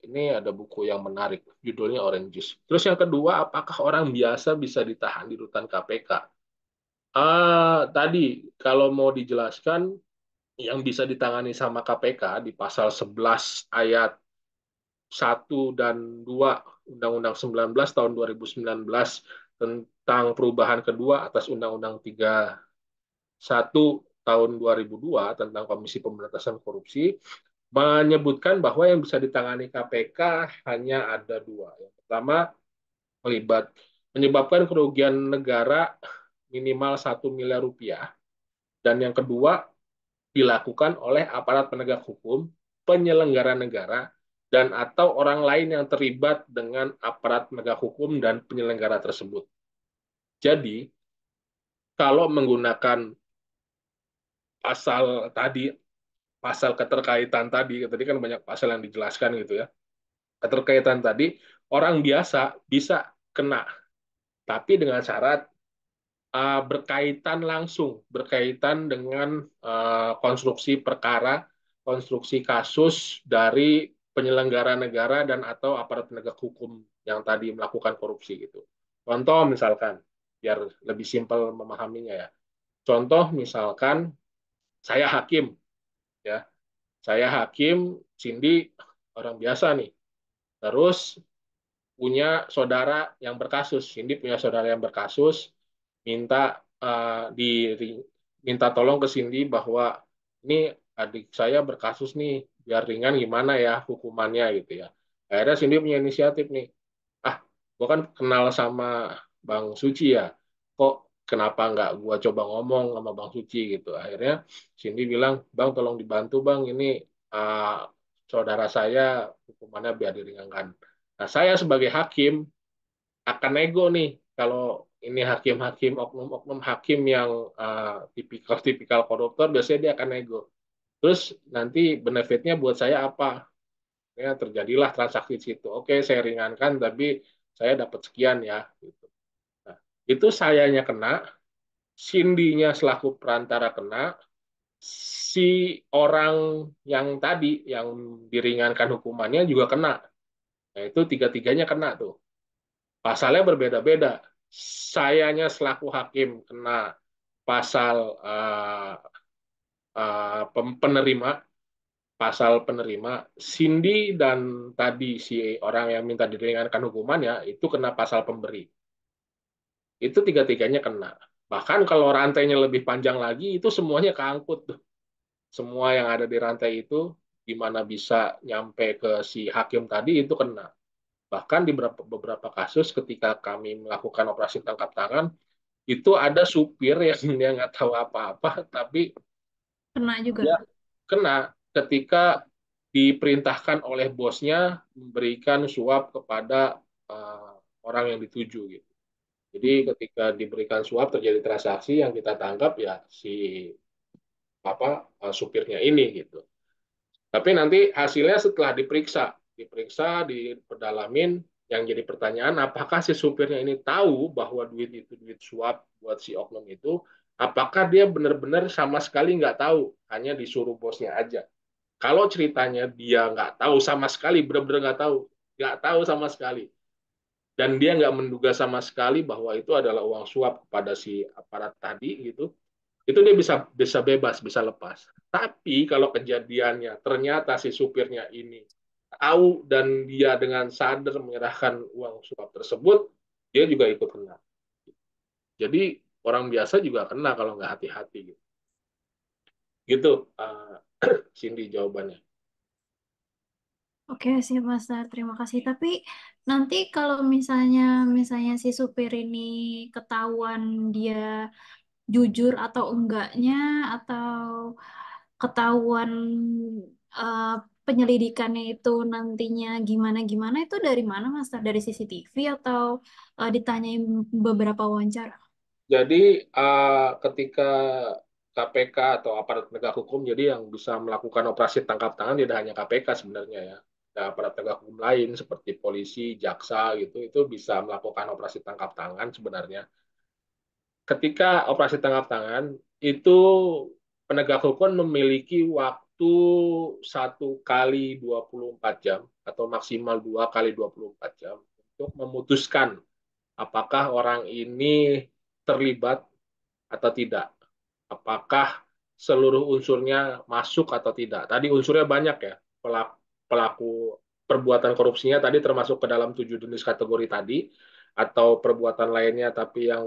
Ini ada buku yang menarik, judulnya Orange Juice. Terus yang kedua, apakah orang biasa bisa ditahan di rutan KPK? Tadi, kalau mau dijelaskan, yang bisa ditangani sama KPK di pasal 11 ayat 1 dan 2 Undang-Undang 19 tahun 2019 tentang perubahan kedua atas Undang-Undang 31 tahun 2002 tentang Komisi Pemberantasan Korupsi, menyebutkan bahwa yang bisa ditangani KPK hanya ada dua. Yang pertama, melibat menyebabkan kerugian negara minimal 1 miliar rupiah, dan yang kedua dilakukan oleh aparat penegak hukum, penyelenggara negara, dan atau orang lain yang terlibat dengan aparat penegak hukum dan penyelenggara tersebut. Jadi, kalau menggunakan pasal tadi, pasal keterkaitan tadi, tadi kan banyak pasal yang dijelaskan gitu ya. Keterkaitan tadi, orang biasa bisa kena, tapi dengan syarat berkaitan langsung, berkaitan dengan konstruksi perkara, konstruksi kasus dari penyelenggara negara dan atau aparat penegak hukum yang tadi melakukan korupsi gitu. Contoh misalkan, biar lebih simpel memahaminya ya. Contoh misalkan saya hakim, ya, saya hakim, Cindy orang biasa nih. Terus punya saudara yang berkasus, Cindy punya saudara yang berkasus, minta minta tolong ke Cindy bahwa ini adik saya berkasus nih, biar ringan gimana ya hukumannya gitu ya. Akhirnya Cindy punya inisiatif nih, ah, gua kan kenal sama Bang Suci ya, kok kenapa nggak gua coba ngomong sama Bang Suci gitu. Akhirnya Cindy bilang, Bang tolong dibantu Bang, ini uh, saudara saya hukumannya biar diringankan. Nah, saya sebagai hakim akan nego nih kalau ini hakim-hakim oknum-oknum hakim yang tipikal-tipikal koruptor, biasanya dia akan nego. Terus nanti benefitnya buat saya apa? Ya, terjadilah transaksi di situ. Oke, saya ringankan, tapi saya dapat sekian ya. Gitu. Nah, itu sayanya kena, Cindy-nya selaku perantara kena, si orang yang tadi yang diringankan hukumannya juga kena. Nah, itu tiga-tiganya kena tuh. Pasalnya berbeda-beda. Sayanya selaku hakim kena pasal penerima, pasal penerima. Cindy dan tadi si orang yang minta diringankan hukumannya itu kena pasal pemberi. Itu tiga-tiganya kena. Bahkan kalau rantainya lebih panjang lagi, itu semuanya keangkut tuh. Semua yang ada di rantai itu, gimana bisa nyampe ke si hakim tadi, itu kena. Bahkan di beberapa kasus ketika kami melakukan operasi tangkap tangan, itu ada supir yang dia nggak tahu apa-apa, tapi Kena juga. dia kena ketika diperintahkan oleh bosnya memberikan suap kepada uh, orang yang dituju gitu. Jadi ketika diberikan suap terjadi transaksi yang kita tangkap ya si supirnya ini gitu. Tapi nanti hasilnya setelah diperiksa, diperdalamin, yang jadi pertanyaan, apakah si supirnya ini tahu bahwa duit itu duit suap buat si oknum itu, apakah dia benar-benar sama sekali nggak tahu, hanya disuruh bosnya aja. Kalau ceritanya dia nggak tahu sama sekali, benar-benar nggak tahu sama sekali, dan dia nggak menduga sama sekali bahwa itu adalah uang suap kepada si aparat tadi gitu, itu dia bisa bisa bebas, bisa lepas. Tapi kalau kejadiannya ternyata si supirnya ini tahu dan dia dengan sadar menyerahkan uang suap tersebut, dia juga ikut kena. Jadi orang biasa juga kena kalau nggak hati-hati gitu. Gitu, Cindy jawabannya. Oke, siap Mas Dar. Terima kasih. Tapi nanti kalau misalnya si supir ini ketahuan dia jujur atau enggaknya, atau ketahuan eh, penyelidikannya itu nantinya gimana-gimana, itu dari mana Mas Dar? Dari CCTV atau ditanyain beberapa wawancara? Jadi ketika KPK atau aparat penegak hukum, jadi yang bisa melakukan operasi tangkap tangan tidak hanya KPK sebenarnya ya. Ada aparat penegak hukum lain seperti polisi, jaksa gitu, itu bisa melakukan operasi tangkap tangan sebenarnya. Ketika operasi tangkap tangan itu penegak hukum memiliki waktu 1 kali 24 jam atau maksimal 2 kali 24 jam untuk memutuskan apakah orang ini terlibat atau tidak. Apakah seluruh unsurnya masuk atau tidak. Tadi unsurnya banyak ya. Pelaku perbuatan korupsinya tadi termasuk ke dalam 7 jenis kategori tadi, atau perbuatan lainnya tapi yang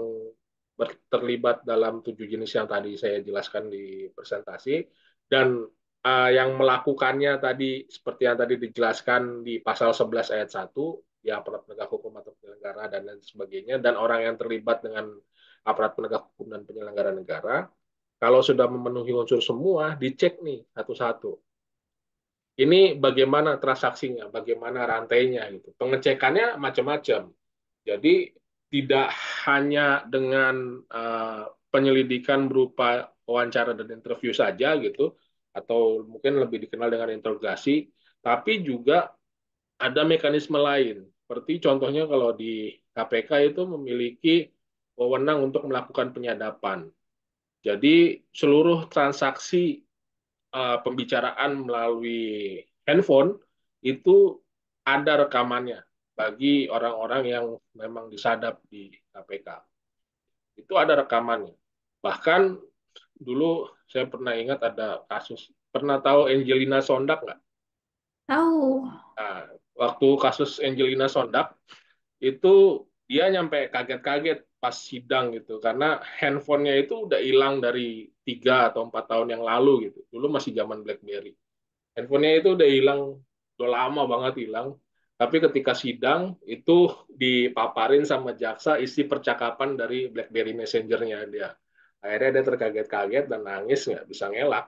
terlibat dalam 7 jenis yang tadi saya jelaskan di presentasi, dan yang melakukannya tadi seperti yang tadi dijelaskan di pasal 11 ayat 1, ya aparat penegak hukum atau penyelenggara dan lain sebagainya, dan orang yang terlibat dengan aparat penegak hukum dan penyelenggara negara, kalau sudah memenuhi unsur semua, dicek nih satu-satu. Ini bagaimana transaksinya, bagaimana rantainya gitu. Pengecekannya macam-macam. Jadi tidak hanya dengan penyelidikan berupa wawancara dan interview saja gitu, atau mungkin lebih dikenal dengan interogasi, tapi juga ada mekanisme lain. Seperti contohnya kalau di KPK itu memiliki wewenang untuk melakukan penyadapan. Jadi seluruh transaksi pembicaraan melalui handphone itu ada rekamannya bagi orang-orang yang memang disadap di KPK. Itu ada rekamannya. Bahkan dulu saya pernah ingat ada kasus, pernah tahu Angelina Sondak nggak? Tahu. Nah, waktu kasus Angelina Sondak itu dia nyampe kaget-kaget pas sidang gitu karena handphonenya itu udah hilang dari 3 atau 4 tahun yang lalu gitu. Dulu masih zaman BlackBerry. Handphonenya itu udah hilang, udah lama banget hilang. Tapi ketika sidang itu dipaparin sama jaksa isi percakapan dari BlackBerry Messenger-nya dia. Akhirnya dia terkaget-kaget dan nangis nggak bisa ngelak.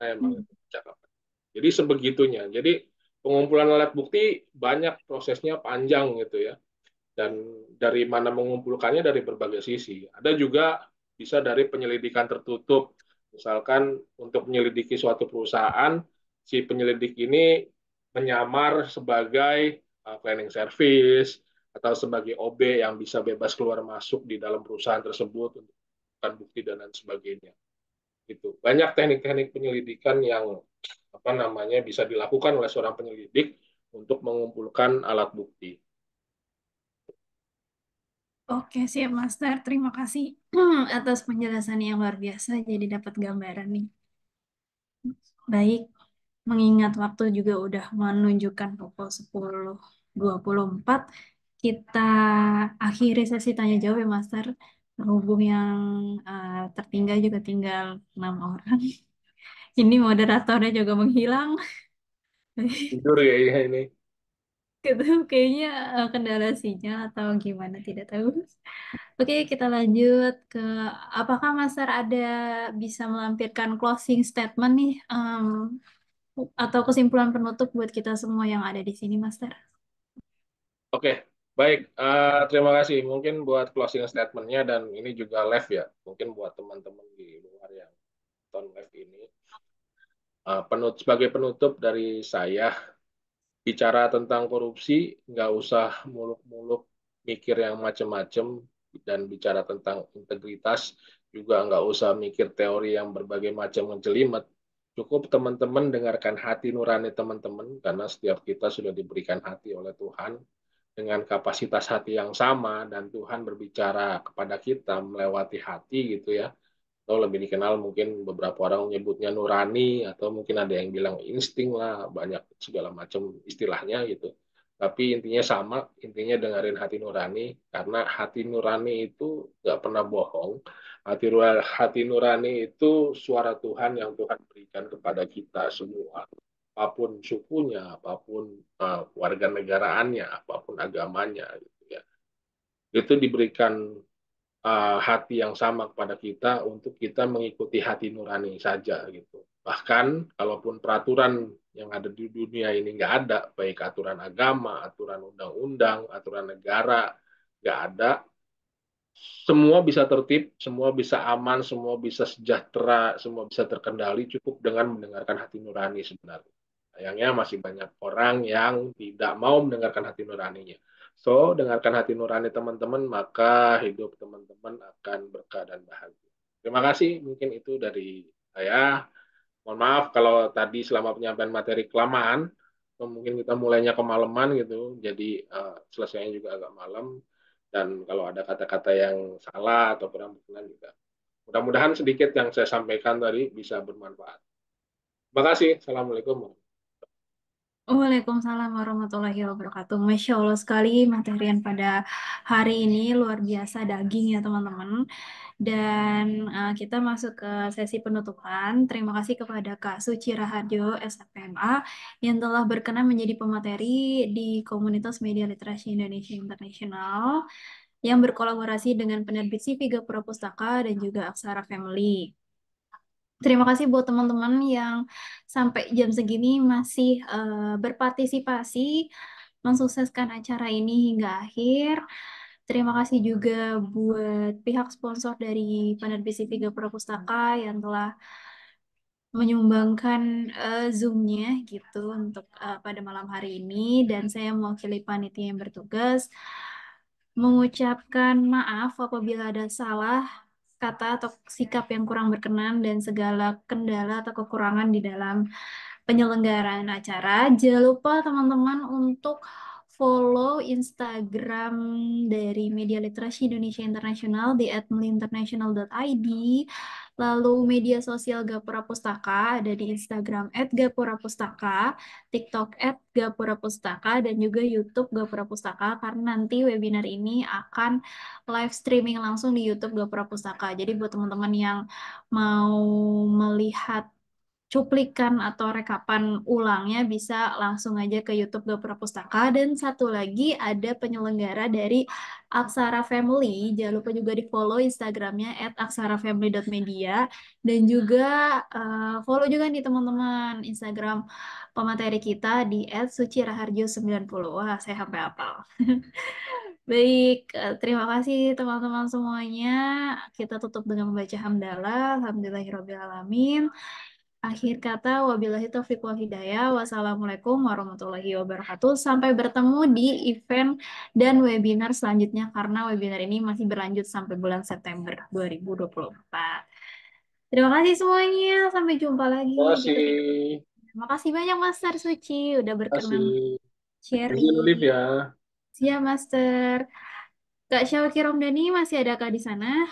Nah, emang itu percakapan. Jadi sebegitunya. Jadi pengumpulan alat bukti banyak prosesnya panjang gitu ya. Dan dari mana mengumpulkannya dari berbagai sisi. Ada juga bisa dari penyelidikan tertutup. Misalkan untuk menyelidiki suatu perusahaan, si penyelidik ini menyamar sebagai cleaning service atau sebagai OB yang bisa bebas keluar masuk di dalam perusahaan tersebut untuk melakukan bukti dan lain sebagainya. Gitu. Banyak teknik-teknik penyelidikan yang bisa dilakukan oleh seorang penyelidik untuk mengumpulkan alat bukti. Oke, siap Mas Dar. Terima kasih atas penjelasan yang luar biasa. Jadi dapat gambaran nih. Baik, mengingat waktu juga udah menunjukkan pukul 10.24, kita akhiri sesi tanya jawab ya Mas Dar. Berhubung yang tertinggal juga tinggal 6 orang. Ini moderatornya juga menghilang. Tidur ya ini. Gitu, kayaknya kendala sinyal atau gimana, tidak tahu. Oke, kita lanjut ke apakah Mas Dar ada bisa melampirkan closing statement nih? atau kesimpulan penutup buat kita semua yang ada di sini, Master? Oke, baik. Terima kasih. Mungkin buat closing statement-nya dan ini juga live ya. Mungkin buat teman-teman di luar yang nonton live ini. Sebagai penutup dari saya, bicara tentang korupsi, nggak usah muluk-muluk mikir yang macam-macam dan bicara tentang integritas, juga nggak usah mikir teori yang berbagai macam menjelimet. Cukup teman-teman dengarkan hati nurani teman-teman, karena setiap kita sudah diberikan hati oleh Tuhan dengan kapasitas hati yang sama, dan Tuhan berbicara kepada kita melewati hati gitu ya, atau lebih dikenal mungkin beberapa orang menyebutnya nurani, atau mungkin ada yang bilang insting lah, banyak segala macam istilahnya gitu. Tapi intinya sama, intinya dengerin hati nurani, karena hati nurani itu nggak pernah bohong. Hati nurani itu suara Tuhan yang Tuhan berikan kepada kita semua. Apapun sukunya, apapun warga negaraannya, apapun agamanya gitu ya. Itu diberikan hati yang sama kepada kita untuk kita mengikuti hati nurani saja gitu. Bahkan kalaupun peraturan yang ada di dunia ini nggak ada, baik aturan agama, aturan undang-undang, aturan negara, nggak ada, semua bisa tertib, semua bisa aman, semua bisa sejahtera, semua bisa terkendali cukup dengan mendengarkan hati nurani sebenarnya. Sayangnya masih banyak orang yang tidak mau mendengarkan hati nuraninya. So, dengarkan hati nurani teman-teman, maka hidup teman-teman akan berkah dan bahagia. Terima kasih, mungkin itu dari saya. Mohon maaf kalau tadi selama penyampaian materi kelamaan, mungkin kita mulainya kemalaman gitu, jadi selesainya juga agak malam. Dan kalau ada kata-kata yang salah atau kurang berkenan juga. Mudah-mudahan sedikit yang saya sampaikan tadi bisa bermanfaat. Terima kasih. Assalamualaikum. Waalaikumsalam warahmatullahi wabarakatuh. Masya Allah sekali materian pada hari ini luar biasa daging ya teman-teman. Dan kita masuk ke sesi penutupan. Terima kasih kepada Kak Suci Raharjo, SFPMA, yang telah berkenan menjadi pemateri di komunitas media literasi Indonesia Internasional yang berkolaborasi dengan penerbit CV Gapura Pustaka dan juga Aksara Family. Terima kasih buat teman-teman yang sampai jam segini masih berpartisipasi mensukseskan acara ini hingga akhir. Terima kasih juga buat pihak sponsor dari penerbit CV Gapura Pustaka yang telah menyumbangkan Zoom-nya gitu untuk pada malam hari ini. Dan saya mewakili panitia yang bertugas mengucapkan maaf apabila ada salah kata atau sikap yang kurang berkenan dan segala kendala atau kekurangan di dalam penyelenggaraan acara. Jangan lupa teman-teman untuk follow Instagram dari Media Literasi Indonesia Internasional di @melinternational.id. Lalu media sosial Gapura Pustaka ada di Instagram @gapurapustaka, TikTok @gapurapustaka, dan juga YouTube Gapura Pustaka, karena nanti webinar ini akan live streaming langsung di YouTube Gapura Pustaka. Jadi buat teman-teman yang mau melihat cuplikan atau rekapan ulangnya bisa langsung aja ke YouTube Gapura Pustaka. Dan satu lagi ada penyelenggara dari Aksara Family. Jangan lupa juga di follow Instagramnya @aksarafamily.media. Dan juga follow juga nih teman-teman Instagram pemateri kita di @suciraharjo90. Wah, saya sampai hafal. Baik, terima kasih teman-teman semuanya. Kita tutup dengan membaca hamdalah. Alhamdulillahirrahmanirrahim. Akhir kata, wabillahi taufiq wal hidayah. Wassalamualaikum warahmatullahi wabarakatuh. Sampai bertemu di event dan webinar selanjutnya, karena webinar ini masih berlanjut sampai bulan September 2024. Terima kasih semuanya. Sampai jumpa lagi Terima di kasih. Terima kasih banyak Master Suci udah Terima kasih. berkenan Izin sharing. live ya. Siap, Master. Kak Syawki Romdani masih adakah di sana?